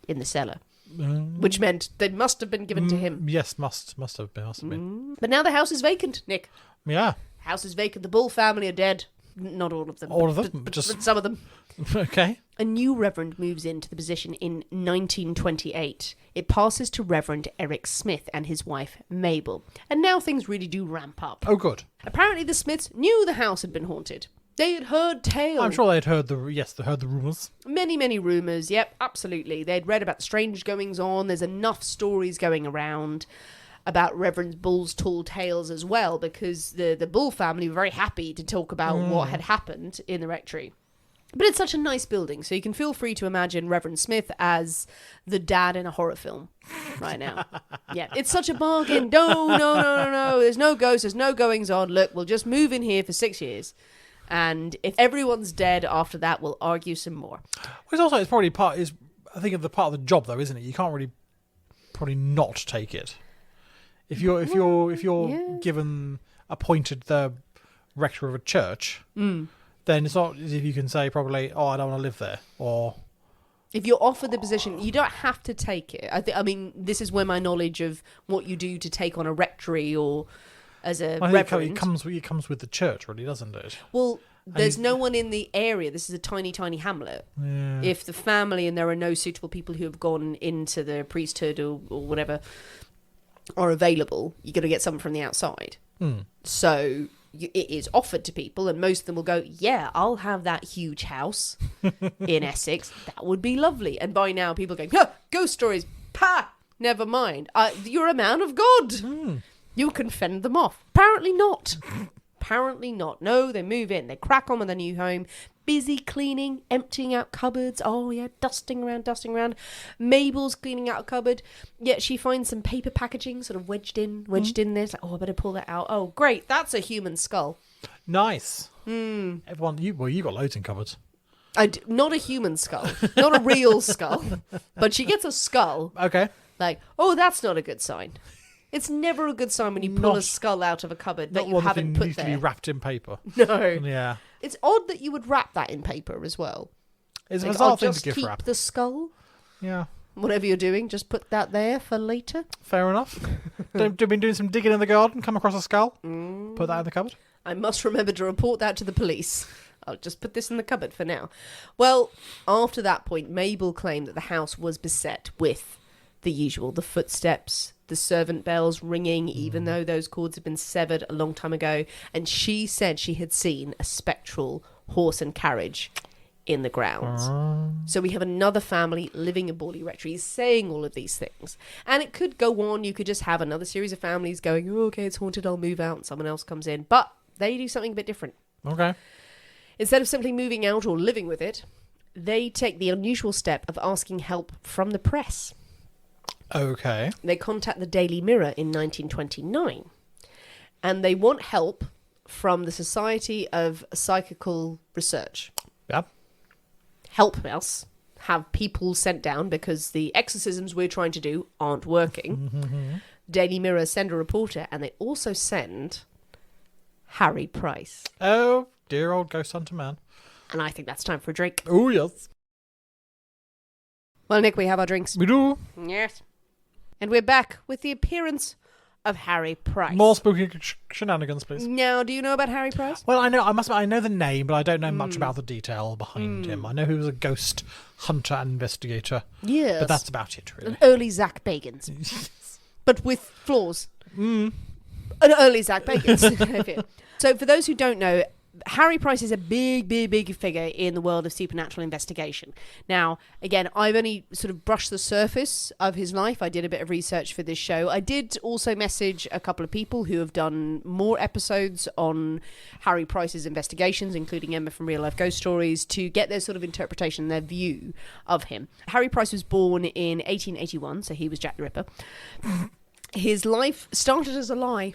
in the cellar, which meant they must have been given to him. Yes, must have been. But now the house is vacant, Nick. Yeah. House is vacant. The Bull family are dead. Not all of them. All of them? But some of them. Okay. A new reverend moves into the position in 1928. It passes to Reverend Eric Smith and his wife Mabel. And now things really do ramp up. Oh, good. Apparently the Smiths knew the house had been haunted. They had heard tales. I'm sure they'd heard the rumours. Many, many rumours. Yep, absolutely. They'd read about the strange goings on. There's enough stories going around about Reverend Bull's tall tales as well, because the Bull family were very happy to talk about what had happened in the rectory. But it's such a nice building, so you can feel free to imagine Reverend Smith as the dad in a horror film right now. Yeah, it's such a bargain. No. There's no ghosts, there's no goings on. Look, we'll just move in here for 6 years. And if everyone's dead after that, we'll argue some more. Well, it's probably part of the job, though, isn't it? You can't really probably not take it. If you're given appointed the rector of a church, then it's not as if you can say probably, oh, I don't want to live there, or if you're offered the position, you don't have to take it. I mean, this is where my knowledge of what you do to take on a rectory or as a reverend. It comes with the church, really, doesn't it? Well, there's no one in the area. This is a tiny, tiny hamlet. Yeah. If the family and there are no suitable people who have gone into the priesthood or whatever are available, you're going to get someone from the outside. So it is offered to people, and most of them will go, yeah, I'll have that huge house in Essex. That would be lovely. And by now people are going, ghost stories, never mind. You're a man of God. You can fend them off. Apparently not. Apparently not. No, they move in. They crack on with their new home. Busy cleaning, emptying out cupboards. Oh, yeah, dusting around. Mabel's cleaning out a cupboard. Yeah, she finds some paper packaging sort of wedged in there. It's like, oh, I better pull that out. Oh, great. That's a human skull. Nice. Everyone, you got loads in cupboards. Not a human skull, not a real skull, but she gets a skull. Okay. Like, oh, that's not a good sign. It's never a good sign when you pull a Not- skull out of a cupboard that Not you one that haven't put needs to there. be wrapped in paper. No. Yeah. It's odd that you would wrap that in paper as well. It's a Like, bizarre I'll thing to just gift keep wrap. the skull. Yeah. Whatever you're doing, just put that there for later. Fair enough. Been doing some digging in the garden, come across a skull, put that in the cupboard. I must remember to report that to the police. I'll just put this in the cupboard for now. Well, after that point, Mabel claimed that the house was beset with the usual, the footsteps, the servant bells ringing, even though those cords had been severed a long time ago. And she said she had seen a spectral horse and carriage in the grounds. So we have another family living in Borley Rectory saying all of these things. And it could go on. You could just have another series of families going, oh, okay, it's haunted, I'll move out, and someone else comes in. But they do something a bit different. Okay. Instead of simply moving out or living with it, they take the unusual step of asking help from the press. Okay. They contact the Daily Mirror in 1929, and they want help from the Society of Psychical Research. Yeah. Help us have people sent down because the exorcisms we're trying to do aren't working. Daily Mirror send a reporter, and they also send Harry Price. Oh, dear old ghost hunter man. And I think that's time for a drink. Oh, yes. Well, Nick, we have our drinks. We do. Yes. And we're back with the appearance of Harry Price. More spooky shenanigans, please. Now, do you know about Harry Price? Well, I know the name, but I don't know much about the detail behind him. I know he was a ghost hunter and investigator. Yes. But that's about it, really. An early Zach Bagans. But with flaws. An early Zach Bagans, I feel. So for those who don't know, Harry Price is a big figure in the world of supernatural investigation. Now, again, I've only sort of brushed the surface of his life. I did a bit of research for this show. I did also message a couple of people who have done more episodes on Harry Price's investigations, including Emma from Real Life Ghost Stories, to get their sort of interpretation, their view of him. Harry Price was born in 1881, so he was Jack the Ripper. His life started as a lie,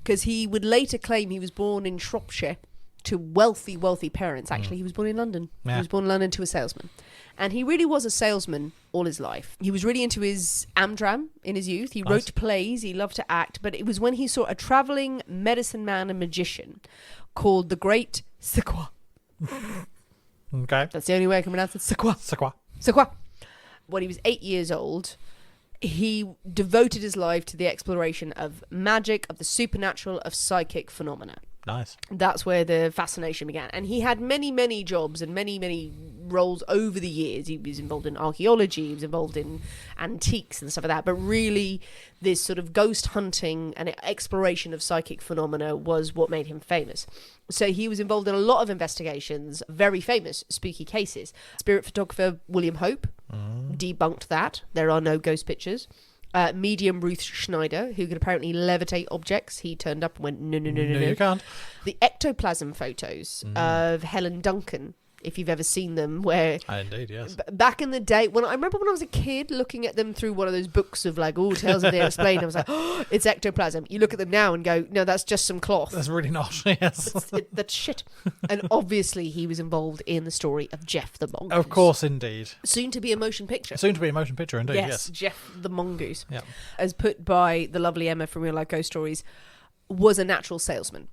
because he would later claim he was born in Shropshire to wealthy parents. Actually, he was born in London. Yeah. He was born in London to a salesman. And he really was a salesman all his life. He was really into his Amdram in his youth. He wrote plays, he loved to act, but it was when he saw a travelling medicine man and magician called the Great Sequoia. Okay. That's the only way I can pronounce it. Sequoia. Sequoia. When he was 8 years old, he devoted his life to the exploration of magic, of the supernatural, of psychic phenomena. Nice. That's where the fascination began. And he had many jobs and many roles over the years. He was involved in archaeology, he was involved in antiques and stuff like that. But really, this sort of ghost hunting and exploration of psychic phenomena was what made him famous. So he was involved in a lot of investigations, very famous spooky cases. Spirit photographer William Hope debunked that. There are no ghost pictures. Medium Ruth Schneider, who could apparently levitate objects. He turned up and went, no. No, you can't. The ectoplasm photos of Helen Duncan, if you've ever seen them, where Indeed, yes. back in the day, I remember when I was a kid looking at them through one of those books of like, oh, Tales of the Unexplained, I was like, oh, it's ectoplasm. You look at them now and go, no, that's just some cloth. That's really not, yes. That's shit. And obviously he was involved in the story of Jeff the Mongoose. Of course, indeed. Soon to be a motion picture. Soon to be a motion picture, indeed, yes. Jeff the Mongoose. Yeah. As put by the lovely Emma from Real Life Ghost Stories, was a natural salesman.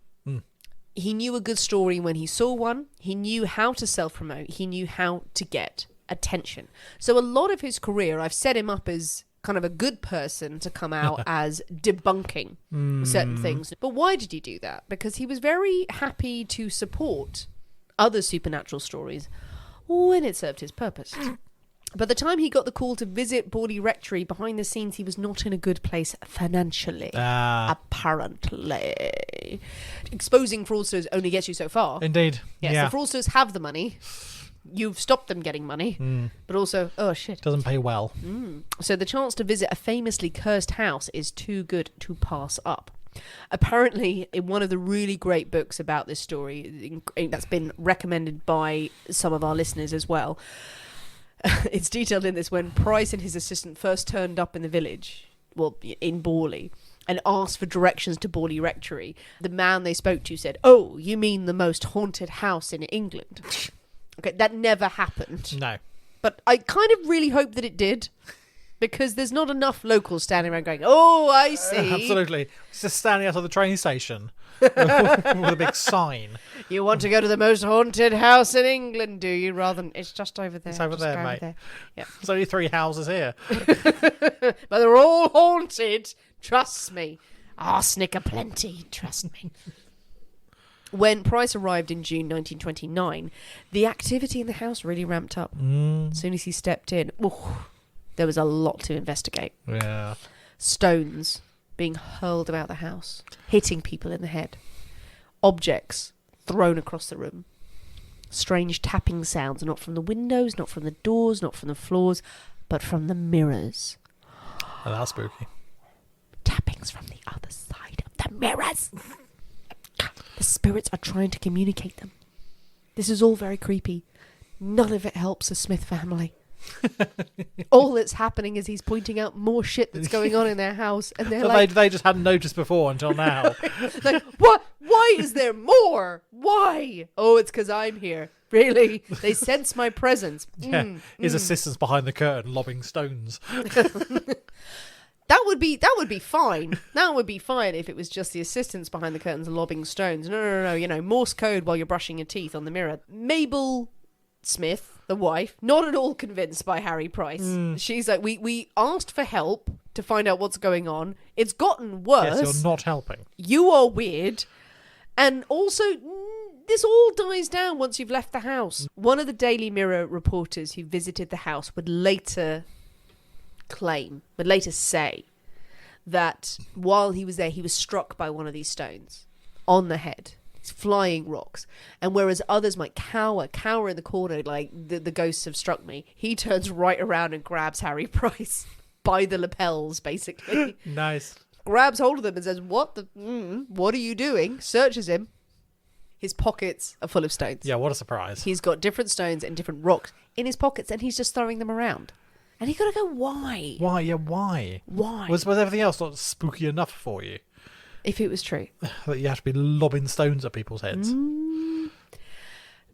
He knew a good story when he saw one. He knew how to self-promote. He knew how to get attention. So a lot of his career, I've set him up as kind of a good person to come out as debunking certain things. But why did he do that? Because he was very happy to support other supernatural stories when it served his purpose. By the time he got the call to visit Borley Rectory, behind the scenes, he was not in a good place financially. Apparently. Exposing fraudsters only gets you so far. Indeed. Yes, yeah. the fraudsters have the money. You've stopped them getting money. But also, oh shit. Doesn't pay well. So the chance to visit a famously cursed house is too good to pass up. Apparently, in one of the really great books about this story, that's been recommended by some of our listeners as well, it's detailed in this when Price and his assistant first turned up in the village, well, in Borley, and asked for directions to Borley Rectory. The man they spoke to said, "Oh, you mean the most haunted house in England?" Okay, that never happened. No. But I kind of really hope that it did. Because there's not enough locals standing around going, oh, I see. Absolutely. It's just standing outside the train station with a big sign. You want to go to the most haunted house in England, do you? Rather than, it's just over there. It's over Just there, go mate. there. Yeah. There's only 3 houses here. But they're all haunted. Trust me. Arsenic aplenty. Trust me. When Price arrived in June 1929, the activity in the house really ramped up. As soon as he stepped in, there was a lot to investigate. Yeah. Stones being hurled about the house, hitting people in the head. Objects thrown across the room. Strange tapping sounds, not from the windows, not from the doors, not from the floors, but from the mirrors. Oh, that's spooky. Tappings from the other side of the mirrors. The spirits are trying to communicate them. This is all very creepy. None of it helps the Smith family. All that's happening is he's pointing out more shit that's going on in their house, and they're like, they just hadn't noticed before until now. like, what? Why is there more? Why? Oh, it's because I'm here. Really? They sense my presence. Yeah. His assistant's behind the curtain lobbing stones. That would be fine. That would be fine if it was just the assistants behind the curtains lobbing stones. No. You know, Morse code while you're brushing your teeth on the mirror. Mabel Smith, the wife, not at all convinced by Harry Price. She's like, we asked for help to find out what's going on. It's gotten worse. Yes, you're not helping. You are weird. And also, this all dies down once you've left the house. One of the Daily Mirror reporters who visited the house would later say that while he was there, he was struck by one of these stones on the head. Flying rocks, and whereas others might cower in the corner like the ghosts have struck me, he turns right around and grabs Harry Price by the lapels, basically. Nice. Grabs hold of them and says, what are you doing? Searches him. His pockets are full of stones. Yeah, what a surprise. He's got different stones and different rocks in his pockets, and he's just throwing them around. And you gotta go, why? Why? Yeah, why? Was everything else not spooky enough for you? If it was true. That you have to be lobbing stones at people's heads.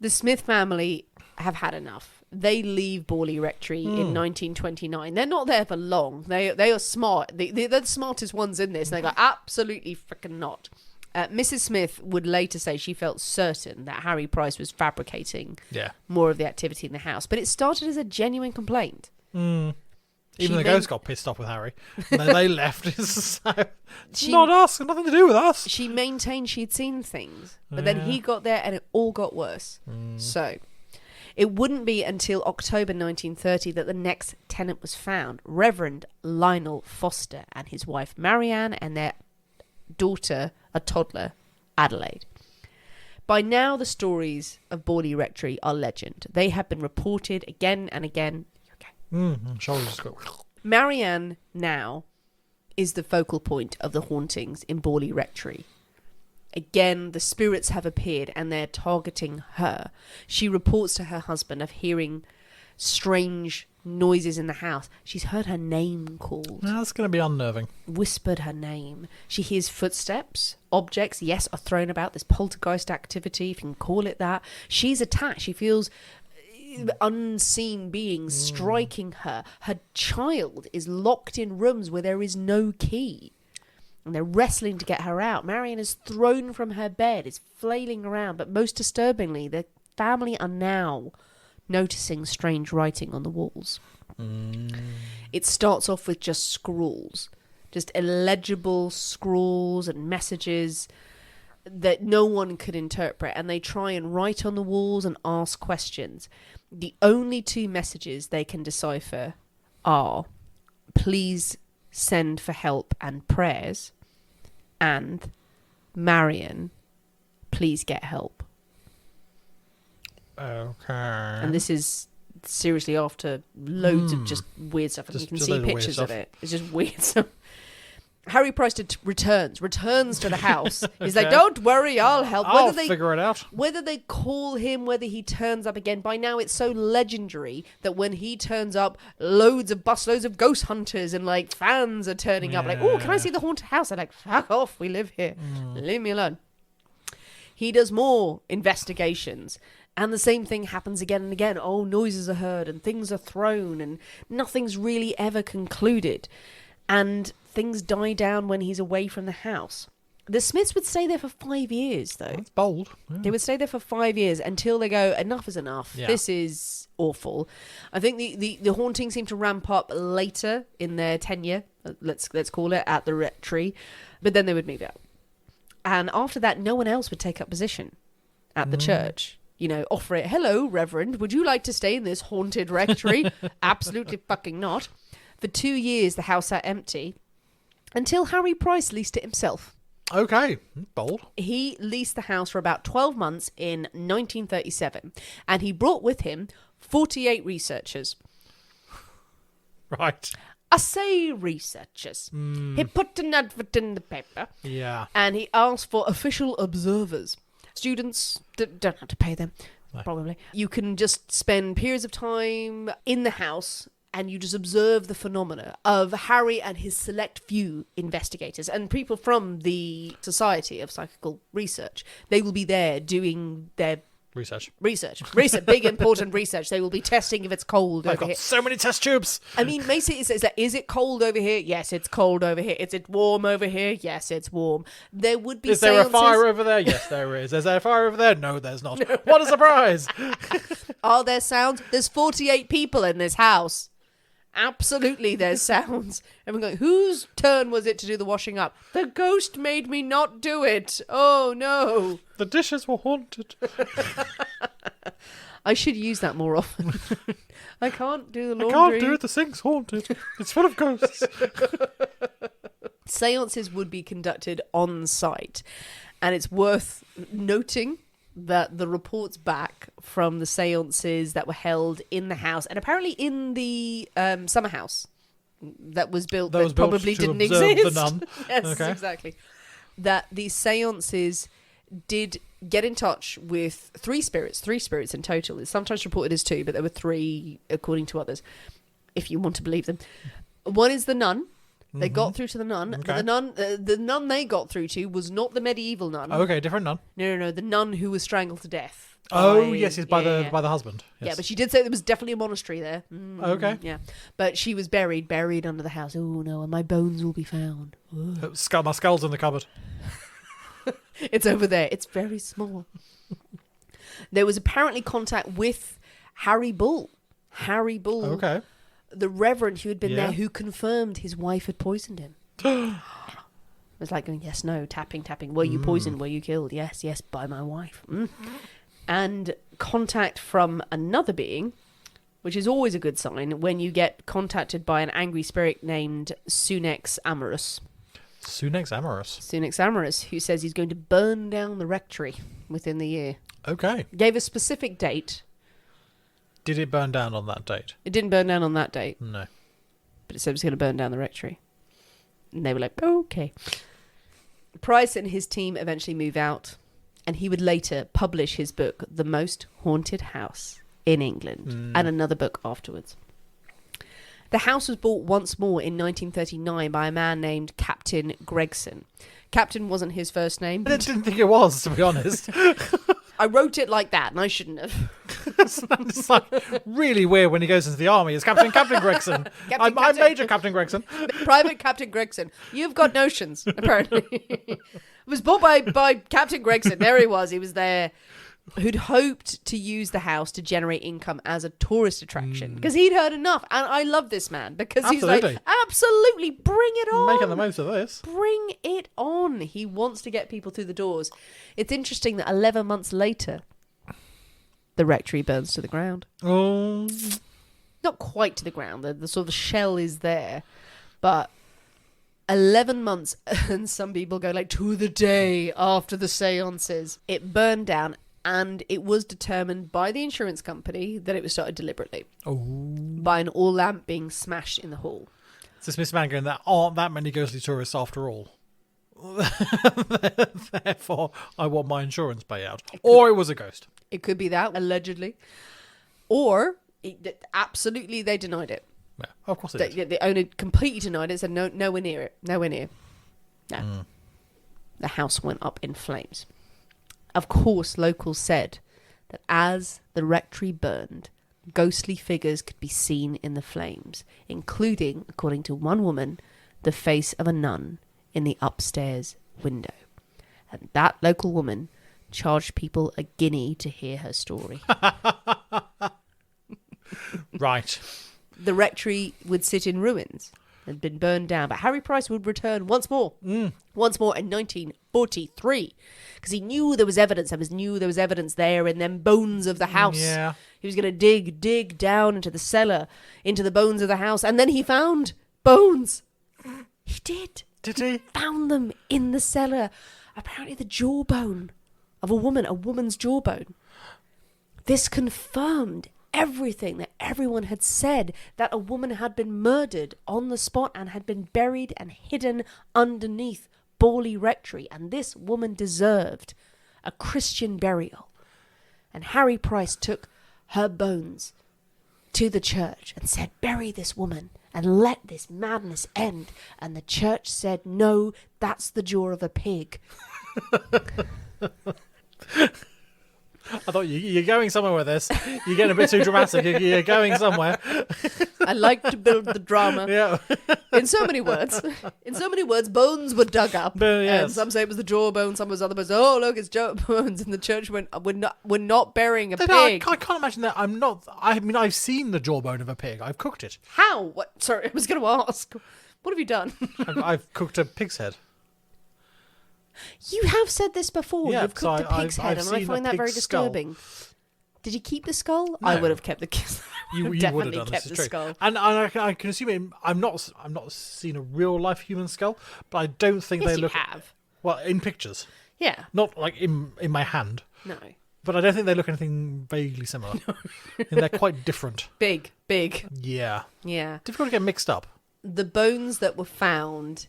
The Smith family have had enough. They leave Borley Rectory in 1929. They're not there for long. They are smart. They're the smartest ones in this. And they go, absolutely freaking not. Mrs. Smith would later say she felt certain that Harry Price was fabricating more of the activity in the house. But it started as a genuine complaint. Even the ghosts got pissed off with Harry. And then they left. It's not us. Nothing to do with us. She maintained she'd seen things. But then he got there and it all got worse. So it wouldn't be until October 1930 that the next tenant was found. Reverend Lionel Foster and his wife Marianne and their daughter, a toddler, Adelaide. By now, the stories of Borley Rectory are legend. They have been reported again and again. Shoulders go. Marianne now is the focal point of the hauntings in Borley Rectory. Again, the spirits have appeared and they're targeting her. She reports to her husband of hearing strange noises in the house. She's heard her name called. That's going to be unnerving. Whispered her name. She hears footsteps. Objects, yes, are thrown about. This poltergeist activity, if you can call it that. She's attacked. She feels unseen beings striking her. Her child is locked in rooms where there is no key. And they're wrestling to get her out. Marianne is thrown from her bed, is flailing around. But most disturbingly, the family are now noticing strange writing on the walls. It starts off with just scrawls. Just illegible scrawls and messages that no one could interpret. And they try and write on the walls and ask questions. The only two messages they can decipher are, please send for help and prayers, and Marianne, please get help. Okay. And this is seriously after loads of just weird stuff. And you can see pictures of it. It's just weird stuff. Harry Price returns to the house. He's like, don't worry, I'll help. I'll figure it out. Whether they call him, whether he turns up again, by now it's so legendary that when he turns up, loads of ghost hunters and like fans are turning up. Like, oh, can I see the haunted house? I'm like, fuck off, we live here. Leave me alone. He does more investigations. And the same thing happens again and again. Oh, noises are heard and things are thrown and nothing's really ever concluded. And things die down when he's away from the house. The Smiths would stay there for 5 years, though. That's bold. Yeah. They would stay there for 5 years until they go, enough is enough. Yeah. This is awful. I think the hauntings seem to ramp up later in their tenure, let's call it, at the rectory. But then they would move out. And after that, no one else would take up position at the church. You know, offer it, hello, Reverend, would you like to stay in this haunted rectory? Absolutely fucking not. For 2 years, the house sat empty until Harry Price leased it himself. Okay, bold. He leased the house for about 12 months in 1937, and he brought with him 48 researchers. Right. I say researchers. He put an advert in the paper, Yeah. and he asked for official observers. Students don't have to pay them, No. probably. You can just spend periods of time in the house and you just observe the phenomena of Harry and his select few investigators and people from the Society of Psychical Research. They will be there doing their Research. big important research. They will be testing if it's cold I've over got here. so many test tubes. I mean, Macy is like, is it cold over here? Yes, it's cold over here. Is it warm over here? Yes, it's warm. There would be Is there a seances. fire over there? Yes, there is. Is there a fire over there? No, there's not. What a surprise! Are there sounds? There's 48 people in this house. Absolutely, there's sounds. And we're going, whose turn was it to do the washing up? The ghost made me not do it. Oh, no. The dishes were haunted. I should use that more often. I can't do the I laundry. can't do it. The sink's haunted. It's full of ghosts. Seances would be conducted on site. And it's worth noting that the reports back from the seances that were held in the house and apparently in the summer house that was built that probably to didn't observe exist. the nun. Yes, Okay. exactly. That these seances did get in touch with three spirits in total. It's sometimes reported as two, but there were three according to others, if you want to believe them. One is the nun. They got through to the nun. Okay. The nun they got through to was not the medieval nun. Okay, different nun. No, the nun who was strangled to death. Oh, yes, it's by yeah. the husband. Yes. Yeah, but she did say there was definitely a monastery there. Okay. Yeah, but she was buried under the house. Oh no, and my bones will be found. Oh. My skull's in the cupboard. It's over there. It's very small. There was apparently contact with Harry Bull. Okay. The reverend who had been Yeah. there, who confirmed his wife had poisoned him. It was like going, yes, no, tapping. Were you poisoned? Were you killed? Yes, by my wife. And contact from another being, which is always a good sign when you get contacted by an angry spirit named Sunex Amorous. Sunex Amorous. Who says he's going to burn down the rectory within the year. Okay. Gave a specific date. Did it burn down on that date? It didn't burn down on that date, No. but it said it was going to burn down the rectory. And they were like, okay. Price and his team eventually move out, and he would later publish his book, The Most Haunted House in England, and another book afterwards. The house was bought once more in 1939 by a man named Captain Gregson. Captain wasn't his first name. I didn't think it was, to be honest. I wrote it like that, and I shouldn't have. It's like really weird when he goes into the army as Captain Gregson. I'm Major Captain Gregson. Private Captain Gregson. You've got notions, apparently. It was bought by Captain Gregson. There he was. He was there. Who'd hoped to use the house to generate income as a tourist attraction. Because he'd heard enough. And I love this man. Because he's like, absolutely, bring it on. Making the most of this. Bring it on. He wants to get people through the doors. It's interesting that 11 months later, the rectory burns to the ground. Oh. Not quite to the ground. The sort of shell is there. But 11 months, and some people go like to the day after the seances, it burned down, and it was determined by the insurance company that it was started deliberately. Oh. By an oil lamp being smashed in the hall. It's this Miss Man going, there aren't that many ghostly tourists after all. Therefore, I want my insurance payout. Or it was a ghost. It could be that, allegedly. Or, absolutely, they denied it. Yeah, of course it is. The owner completely denied it, said nowhere near it. Nowhere near. No. The house went up in flames. Of course, locals said that as the rectory burned, ghostly figures could be seen in the flames, including, according to one woman, the face of a nun in the upstairs window. And that local woman charged people a guinea to hear her story. Right. The rectory would sit in ruins, had been burned down, but Harry Price would return once more in 1943, because he knew there was evidence. There was evidence there in them bones of the house. Yeah. He was going to dig down into the cellar, into the bones of the house, and then he found bones. He did. Did he? Found them in the cellar. Apparently the jawbone of a woman's jawbone. This confirmed everything that everyone had said, that a woman had been murdered on the spot and had been buried and hidden underneath Borley Rectory, and this woman deserved a Christian burial. And Harry Price took her bones to the church and said, bury this woman and let this madness end. And the church said, no, that's the jaw of a pig. I thought you're going somewhere with this. You're getting a bit too dramatic. You're going somewhere. I like to build the drama. Yeah. In so many words, bones were dug up. Yes. And some say it was the jawbone, some was other bones. Oh, look, it's bones. And the church went, we're not burying a pig. I can't imagine that. I mean, I've seen the jawbone of a pig. I've cooked it. How? What? Sorry, I was going to ask. What have you done? I've cooked a pig's head. You have said this before. Yeah, You've cooked so a pig's head, and I seen find a that very pig's skull. disturbing. Did you keep the skull? No. I would have kept the You would have definitely done. kept This the is true. skull. And I can assume I'm not seen a real life human skull, but I don't think Yes, they you look. have. Well, in pictures, Yeah. not like in my hand. No. But I don't think they look anything vaguely similar. And they're quite different. Big. Yeah. Yeah. Difficult to get mixed up. The bones that were found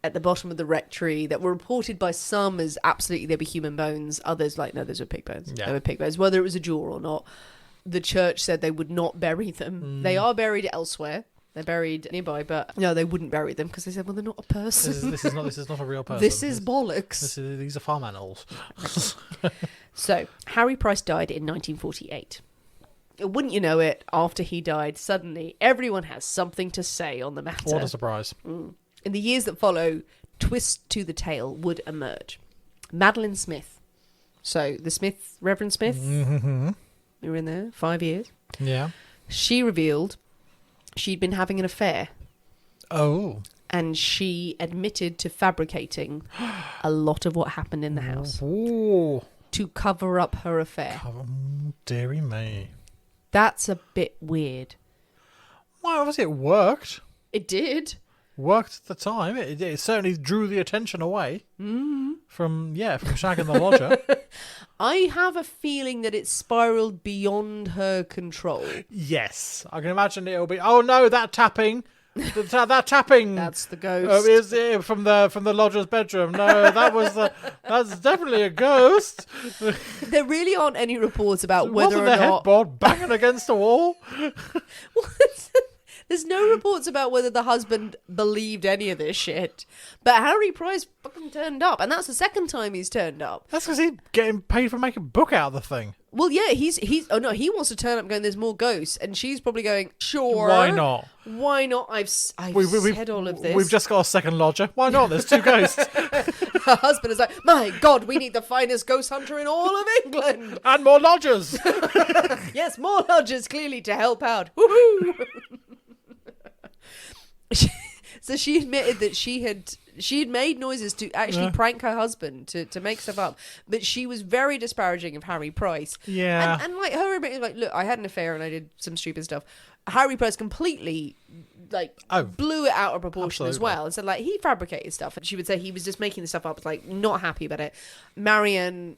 at the bottom of the rectory that were reported by some as absolutely they were human bones, others like, no, those were pig bones. Yeah. They were pig bones. Whether it was a jaw or not, the church said they would not bury them. They are buried elsewhere. They're buried nearby, but no, they wouldn't bury them because they said, well, they're not a person. This is not a real person. This is bollocks. These are farm animals. So, Harry Price died in 1948. Wouldn't you know it, after he died, suddenly everyone has something to say on the matter. What a surprise. In the years that follow, twists to the tale would emerge. Madeline Smith. So, the Smith, Reverend Smith, we were in there 5 years. Yeah. She revealed she'd been having an affair. Oh. And she admitted to fabricating a lot of what happened in the house Ooh. to cover up her affair. Oh, dearie me. That's a bit weird. Well, obviously it worked. It did. Worked at the time. It certainly drew the attention away from shagging the lodger. I have a feeling that it spiraled beyond her control. Yes, I can imagine it'll be. Oh no, that tapping, that tapping. That's the ghost. Is it from the lodger's bedroom? No, that's definitely a ghost. There really aren't any reports about whether Wasn't or the not. headboard banging against the wall? There's no reports about whether the husband believed any of this shit. But Harry Price fucking turned up, and that's the second time he's turned up. That's because he's getting paid for making a book out of the thing. Well, yeah, he's. Oh no, he wants to turn up, going, "There's more ghosts," and she's probably going, "Sure, Why not? Why not? I've said all of this. We've just got a second lodger. Why not? There's two ghosts. Her husband is like, "My God, we need the finest ghost hunter in all of England." And more lodgers. Yes, more lodgers clearly to help out. Woohoo! So she admitted that she had made noises to actually prank her husband to make stuff up, but she was very disparaging of Harry Price. Yeah, and like her admitting, like, look, I had an affair and I did some stupid stuff. Harry Price completely blew it out of proportion as well, and said like he fabricated stuff, and she would say he was just making the stuff up, like not happy about it. Marianne,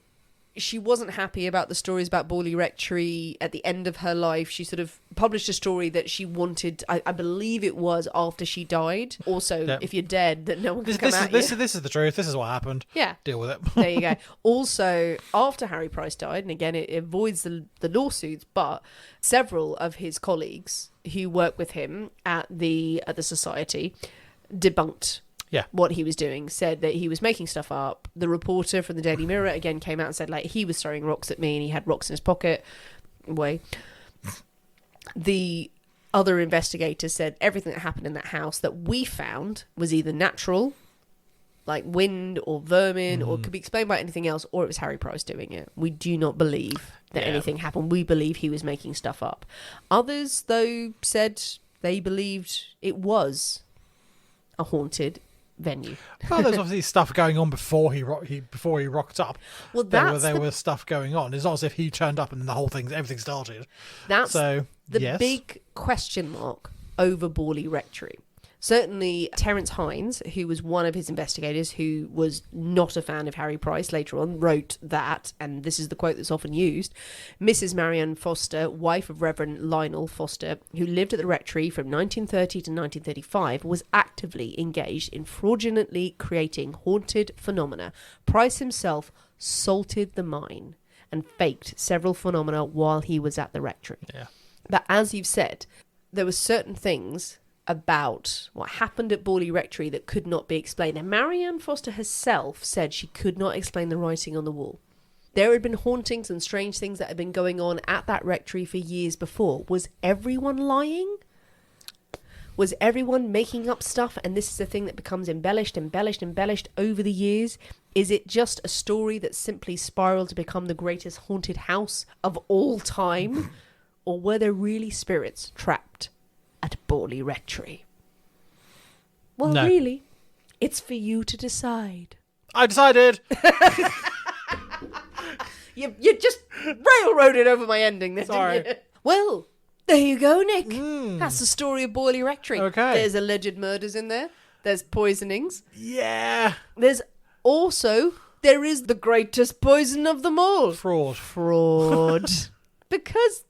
she wasn't happy about the stories about Borley Rectory at the end of her life. She sort of published a story that she wanted, I believe it was after she died. Also, if you're dead, that no one can come at you. This is the truth. This is what happened. Yeah. Deal with it. There you go. Also, after Harry Price died, and again, it avoids the lawsuits, but several of his colleagues who work with him at the society debunked Yeah. what he was doing, said that he was making stuff up. The reporter from the Daily Mirror again came out and said, like, he was throwing rocks at me and he had rocks in his pocket. The other investigators said everything that happened in that house that we found was either natural, like wind or vermin, or could be explained by anything else, or it was Harry Price doing it. We do not believe that anything happened. We believe he was making stuff up. Others, though, said they believed it was a haunted venue. Well, there's obviously stuff going on before he rocked up. Well, there was stuff going on. It's not as if he turned up and then everything started. That's the big question mark over Borley Rectory. Certainly, Terence Hines, who was one of his investigators, who was not a fan of Harry Price later on, wrote that, and this is the quote that's often used, Mrs. Marianne Foster, wife of Reverend Lionel Foster, who lived at the rectory from 1930 to 1935, was actively engaged in fraudulently creating haunted phenomena. Price himself salted the mine and faked several phenomena while he was at the rectory. Yeah. But as you've said, there were certain things about what happened at Borley Rectory that could not be explained. And Marianne Foster herself said she could not explain the writing on the wall. There had been hauntings and strange things that had been going on at that rectory for years before. Was everyone lying? Was everyone making up stuff? And this is the thing that becomes embellished over the years. Is it just a story that simply spiraled to become the greatest haunted house of all time? Or were there really spirits trapped at Borley Rectory? Well, No. really, it's for you to decide. I decided. You just railroaded over my ending there, Sorry. didn't you? Well, there you go, Nick. That's the story of Borley Rectory. Okay. There's alleged murders in there. There's poisonings. Yeah. There is the greatest poison of them all. Fraud. Because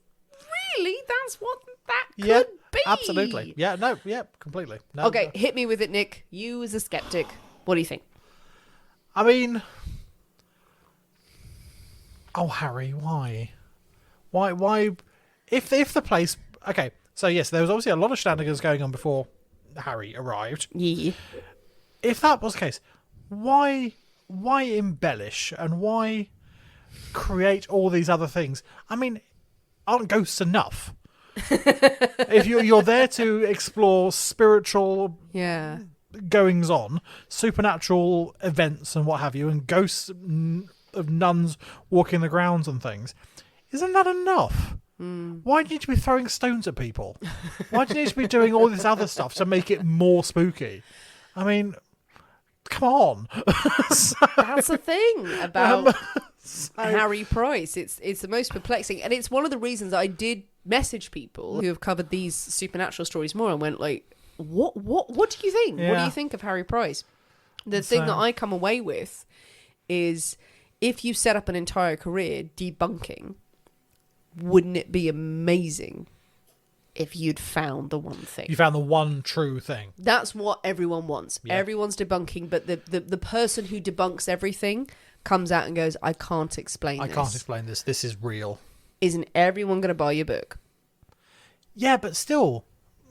really, that's what that could be. Absolutely. Yeah, no, yeah, completely. No, Okay, no. hit me with it, Nick. You as a skeptic, what do you think? I mean, oh, Harry, why? Why? If the place, okay, so yes, there was obviously a lot of shenanigans going on before Harry arrived. Yeah. If that was the case, why embellish and why create all these other things? I mean, aren't ghosts enough? If you're there to explore spiritual Yeah. goings on, supernatural events and what have you, and ghosts of nuns walking the grounds and things, isn't that enough? Why do you need to be throwing stones at people? Why do you need to be doing all this other stuff to make it more spooky? I mean, come on. That's the thing about Harry Price. It's the most perplexing, and it's one of the reasons I did message people who have covered these supernatural stories more and went like, what do you think? What do Yeah. you think of Harry Price? The thing that I come away with is, if you set up an entire career debunking, wouldn't it be amazing if you'd found the one thing? You found the one true thing. That's what everyone wants. Yeah. Everyone's debunking, but the person who debunks everything comes out and goes, I can't explain this. I can't explain this. This is real. Isn't everyone going to buy your book? Yeah, but still.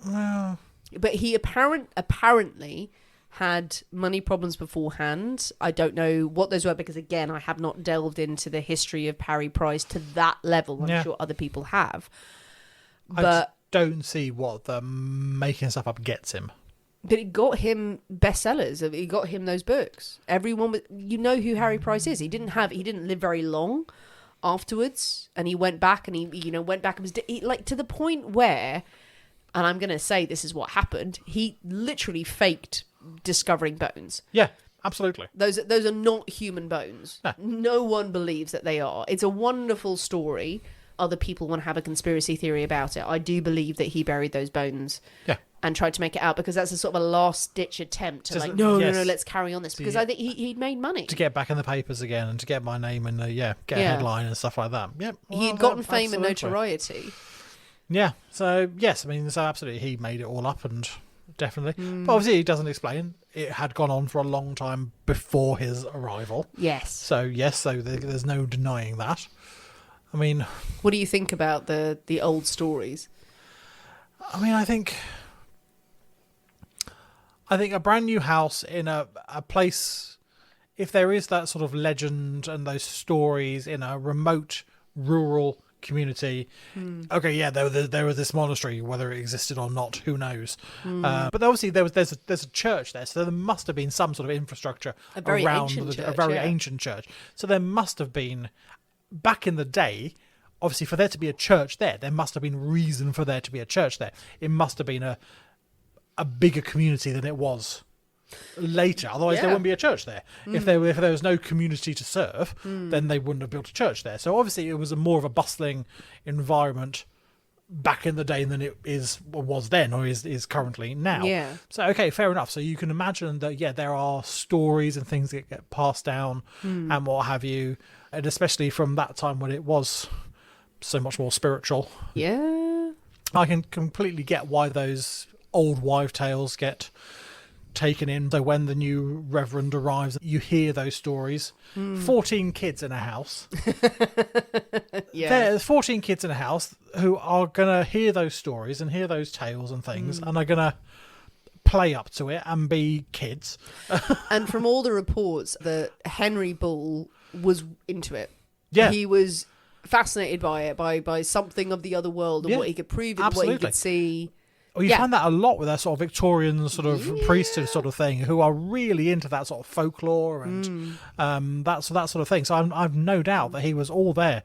Well, But he apparently had money problems beforehand. I don't know what those were because, again, I have not delved into the history of Harry Price to that level. I'm Yeah. sure other people have. I But just don't see what the making stuff up gets him. But it got him bestsellers. It got him those books. Everyone, you know who Harry Price is. He didn't live very long afterwards, and he went back and he went back and was like to the point where, and I'm gonna say this is what happened. He literally faked discovering bones. Yeah, absolutely. Those are not human bones. No. No one believes that they are. It's a wonderful story. Other people want to have a conspiracy theory about it. I do believe that he buried those bones. Yeah. And tried to make it out because that's a sort of a last-ditch attempt to Just- no, yes. let's carry on this. Because I think he'd made money. To get back in the papers again and to get my name in the, get a headline and stuff like that. Yep. He'd gotten fame and notoriety. Yeah. So, yes, I mean, so absolutely he made it all up and definitely. But obviously he doesn't explain. It had gone on for a long time before his arrival. Yes. So, yes, so there's no denying that. I mean... What do you think about the old stories? I mean, I think... I think a brand new house in a place, if there is that sort of legend and those stories in a remote rural community, okay, yeah, there was this monastery, whether it existed or not, who knows? But obviously there's a church there, so there must have been some sort of infrastructure around a very ancient church. So there must have been, back in the day, obviously for there to be a church there must have been reason for there to be a church there. It must have been a bigger community than it was later. Otherwise there wouldn't be a church there. If there was no community to serve, then they wouldn't have built a church there. So obviously it was more of a bustling environment back in the day than it was then or is currently now. Yeah. So okay, fair enough. So you can imagine that there are stories and things that get passed down and what have you, and especially from that time when it was so much more spiritual. Yeah. I can completely get why those old wives' tales get taken in. So when the new reverend arrives, you hear those stories. 14 kids in a house. There's 14 kids in a house who are going to hear those stories and hear those tales and things and are going to play up to it and be kids. And from all the reports, that Henry Bull was into it. Yeah. He was fascinated by it, by something of the other world and what he could prove and what he could see. Well, you find that a lot with that sort of Victorian sort of priesthood sort of thing, who are really into that sort of folklore and that sort of thing. So I've no doubt that he was all there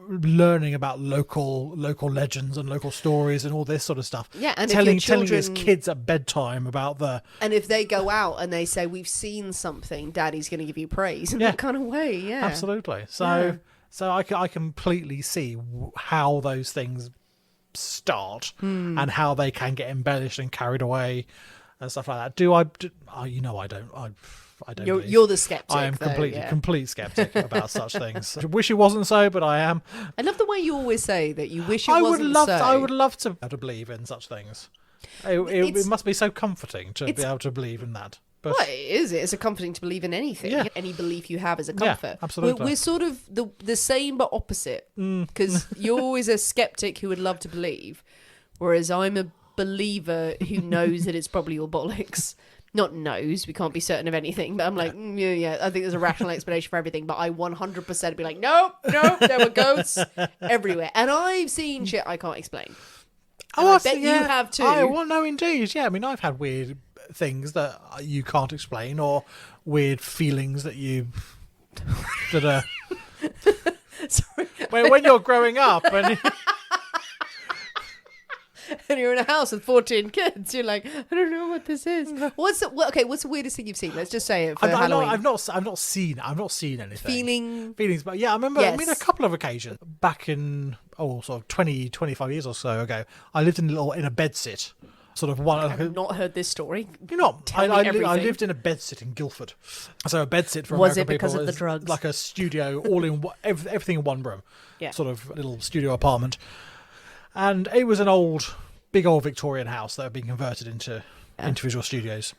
learning about local legends and local stories and all this sort of stuff. Yeah, and telling if your children, his kids at bedtime about and if they go out and they say, we've seen something, Daddy's going to give you praise in that kind of way. Yeah, absolutely. So I completely see how those things start and how they can get embellished and carried away and stuff like that. I don't. You're the skeptic. I am complete skeptic about such things. I wish it wasn't so, but I am. I love the way you always say that you wish it wasn't so. I would love to be able to believe in such things. It must be so comforting to be able to believe in that. But well, it is. It's a comforting to believe in anything. Yeah. Any belief you have is a comfort. Yeah, absolutely. We're sort of the same but opposite. Because you're always a skeptic who would love to believe, whereas I'm a believer who knows that it's probably all bollocks. Not knows, we can't be certain of anything, but I'm like, I think there's a rational explanation for everything, but I 100% be like, nope, there were ghosts everywhere. And I've seen shit I can't explain. And I bet you have too. No, indeed. Yeah, I mean, I've had weird things that you can't explain, or weird feelings that are sorry, when you're growing up and and you're in a house with 14 kids, you're like, I don't know what this is. What's the weirdest thing you've seen? Let's just say it for Halloween. I've not seen anything. Feelings, but yeah, I remember. Yes. I mean, a couple of occasions back in sort of 25 years or so ago, I lived in a bedsit. Sort of one. I've not heard this story. You're not. I lived in a bedsit in Guildford. So a bedsit for was American it because people of the drugs? Like a studio, all in everything in one room. Yeah. Sort of little studio apartment, and it was an big old Victorian house that had been converted into individual studios.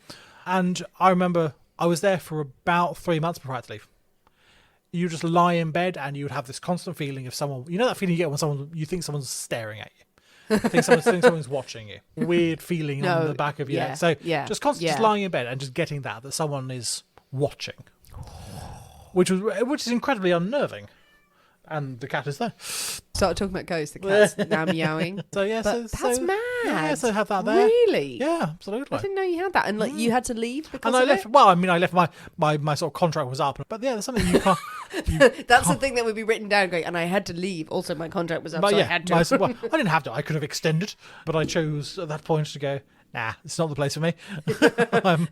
And I remember I was there for about 3 months before I had to leave. You just lie in bed and you would have this constant feeling of someone. You know that feeling you get when you think someone's staring at you. I think someone's watching you. Weird feeling on the back of your neck. So just constantly just lying in bed and just getting that someone is watching, which is incredibly unnerving. And the cat is there. Started talking about ghosts. The cat's now meowing. So that's mad. Yeah, so have that there. Really? Yeah, absolutely. I didn't know you had that. And you had to leave because and I left. Well, I mean, I left my sort of contract was up. But yeah, there's something you can't. That's the thing that would be written down. Going, and I had to leave. Also, my contract was up, but so I had to. I didn't have to. I could have extended, but I chose at that point to go. Nah, it's not the place for me.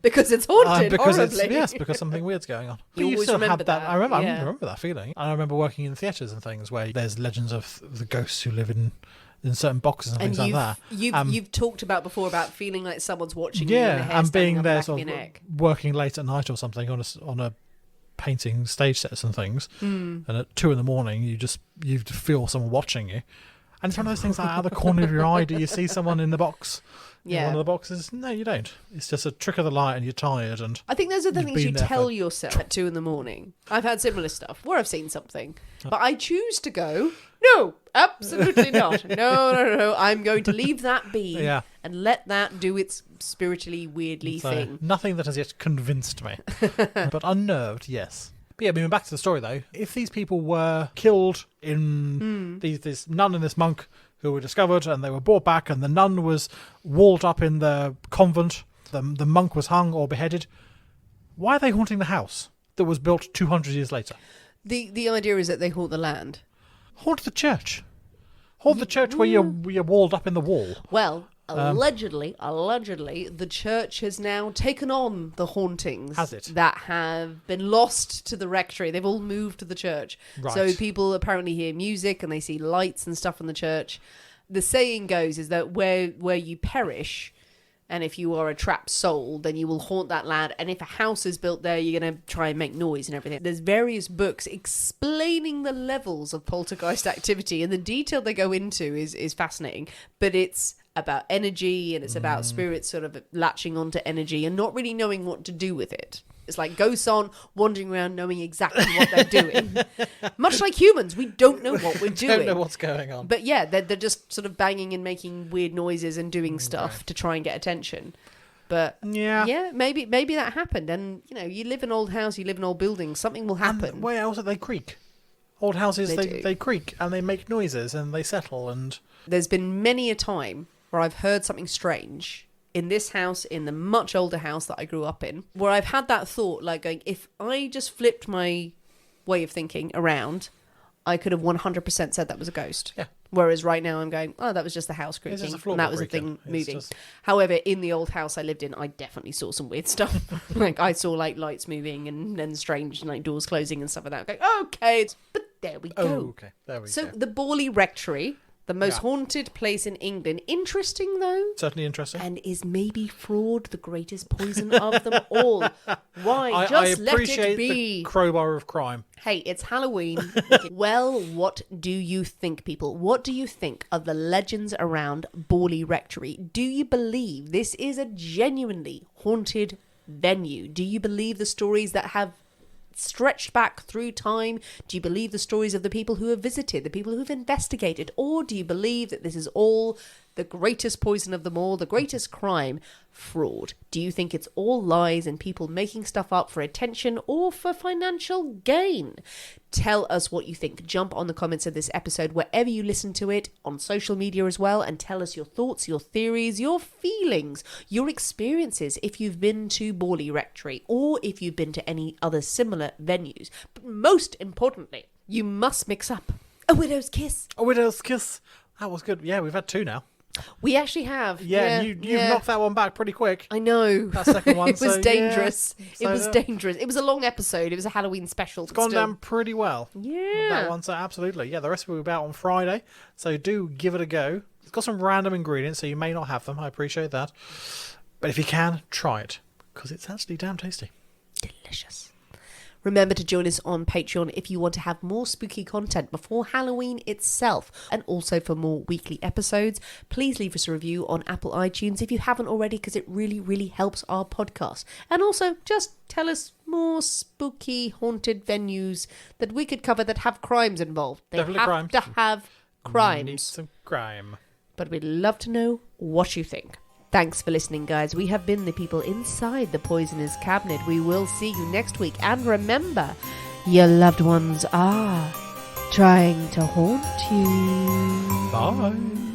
Because it's haunted, horribly. Because something weird's going on. You always remember that. I remember that feeling. I remember working in theatres and things where there's legends of the ghosts who live in certain boxes and things like that. You've talked about before about feeling like someone's watching you. Yeah, and being there sort of working late at night or something on a painting stage sets and things. And at 2 a.m, you feel someone watching you. And it's one of those things like out of the corner of your eye, do you see someone in the box? Yeah. In one of the boxes? No, you don't. It's just a trick of the light and you're tired. And I think those are the things you tell yourself at 2 a.m. I've had similar stuff where I've seen something. But I choose to go No, absolutely not. No. I'm going to leave that be and let that do its spiritually weirdly thing. Nothing that has yet convinced me. But unnerved, yes. But yeah, moving back to the story though, if these people were killed in this nun and this monk who were discovered and they were brought back and the nun was walled up in the convent, the monk was hung or beheaded, why are they haunting the house that was built 200 years later? The idea is that they haunt the land. Haunt the church. Haunt the church where you're walled up in the wall. Well, allegedly, the church has now taken on the hauntings that have been lost to the rectory. They've all moved to the church. Right. So people apparently hear music and they see lights and stuff in the church. The saying goes is that where you perish, and if you are a trapped soul, then you will haunt that land. And if a house is built there, you're going to try and make noise and everything. There's various books explaining the levels of poltergeist activity, and the detail they go into is fascinating. But it's about energy, and it's about spirits sort of latching onto energy and not really knowing what to do with it. It's like ghosts on wandering around knowing exactly what they're doing. Much like humans, we don't know what we're doing. Don't know what's going on. But yeah, they're just sort of banging and making weird noises and doing stuff to try and get attention. But yeah, maybe that happened. And you live in an old house, you live in old buildings, something will happen. And where else they creak? Old houses, they creak and they make noises and they settle. And there's been many a time where I've heard something strange in this house, in the much older house that I grew up in, where I've had that thought, like going, if I just flipped my way of thinking around, I could have 100% said that was a ghost. Yeah. Whereas right now I'm going, oh, that was just the house creaking, and that was the thing moving. However, in the old house I lived in, I definitely saw some weird stuff. Like I saw like lights moving and then strange like doors closing and stuff like that. Going, okay, but there we go. Oh, okay, there we go. So the Borley Rectory, the most haunted place in England. Interesting, though. Certainly interesting. And is maybe fraud the greatest poison of them all? Why? I Just let appreciate it be. the crowbar of crime. Hey, it's Halloween. Well, what do you think, people? What do you think of the legends around Borley Rectory? Do you believe this is a genuinely haunted venue? Do you believe the stories that have stretched back through time? Do you believe the stories of the people who have visited, the people who've investigated, or do you believe that this is all the greatest poison of them all, the greatest crime, fraud? Do you think it's all lies and people making stuff up for attention or for financial gain? Tell us what you think. Jump on the comments of this episode wherever you listen to it, on social media as well, and tell us your thoughts, your theories, your feelings, your experiences if you've been to Borley Rectory or if you've been to any other similar venues. But most importantly, you must mix up a widow's kiss. A widow's kiss. That was good. Yeah, we've had 2 now. We actually have. Yeah, you knocked that one back pretty quick. I know. That second one. It was dangerous. Yeah. It was dangerous. It was a long episode. It was a Halloween special. It's gone down pretty well. Yeah. That one, so absolutely. Yeah, the rest will be out on Friday. So do give it a go. It's got some random ingredients, so you may not have them. I appreciate that. But if you can, try it. Because it's actually damn tasty. Delicious. Remember to join us on Patreon if you want to have more spooky content before Halloween itself, and also for more weekly episodes. Please leave us a review on Apple iTunes if you haven't already, because it really, really helps our podcast. And also, just tell us more spooky, haunted venues that we could cover that have crimes involved. They Definitely have crime. to have crimes. Need some crime. But we'd love to know what you think. Thanks for listening, guys. We have been the people inside the Poisoner's Cabinet. We will see you next week. And remember, your loved ones are trying to haunt you. Bye.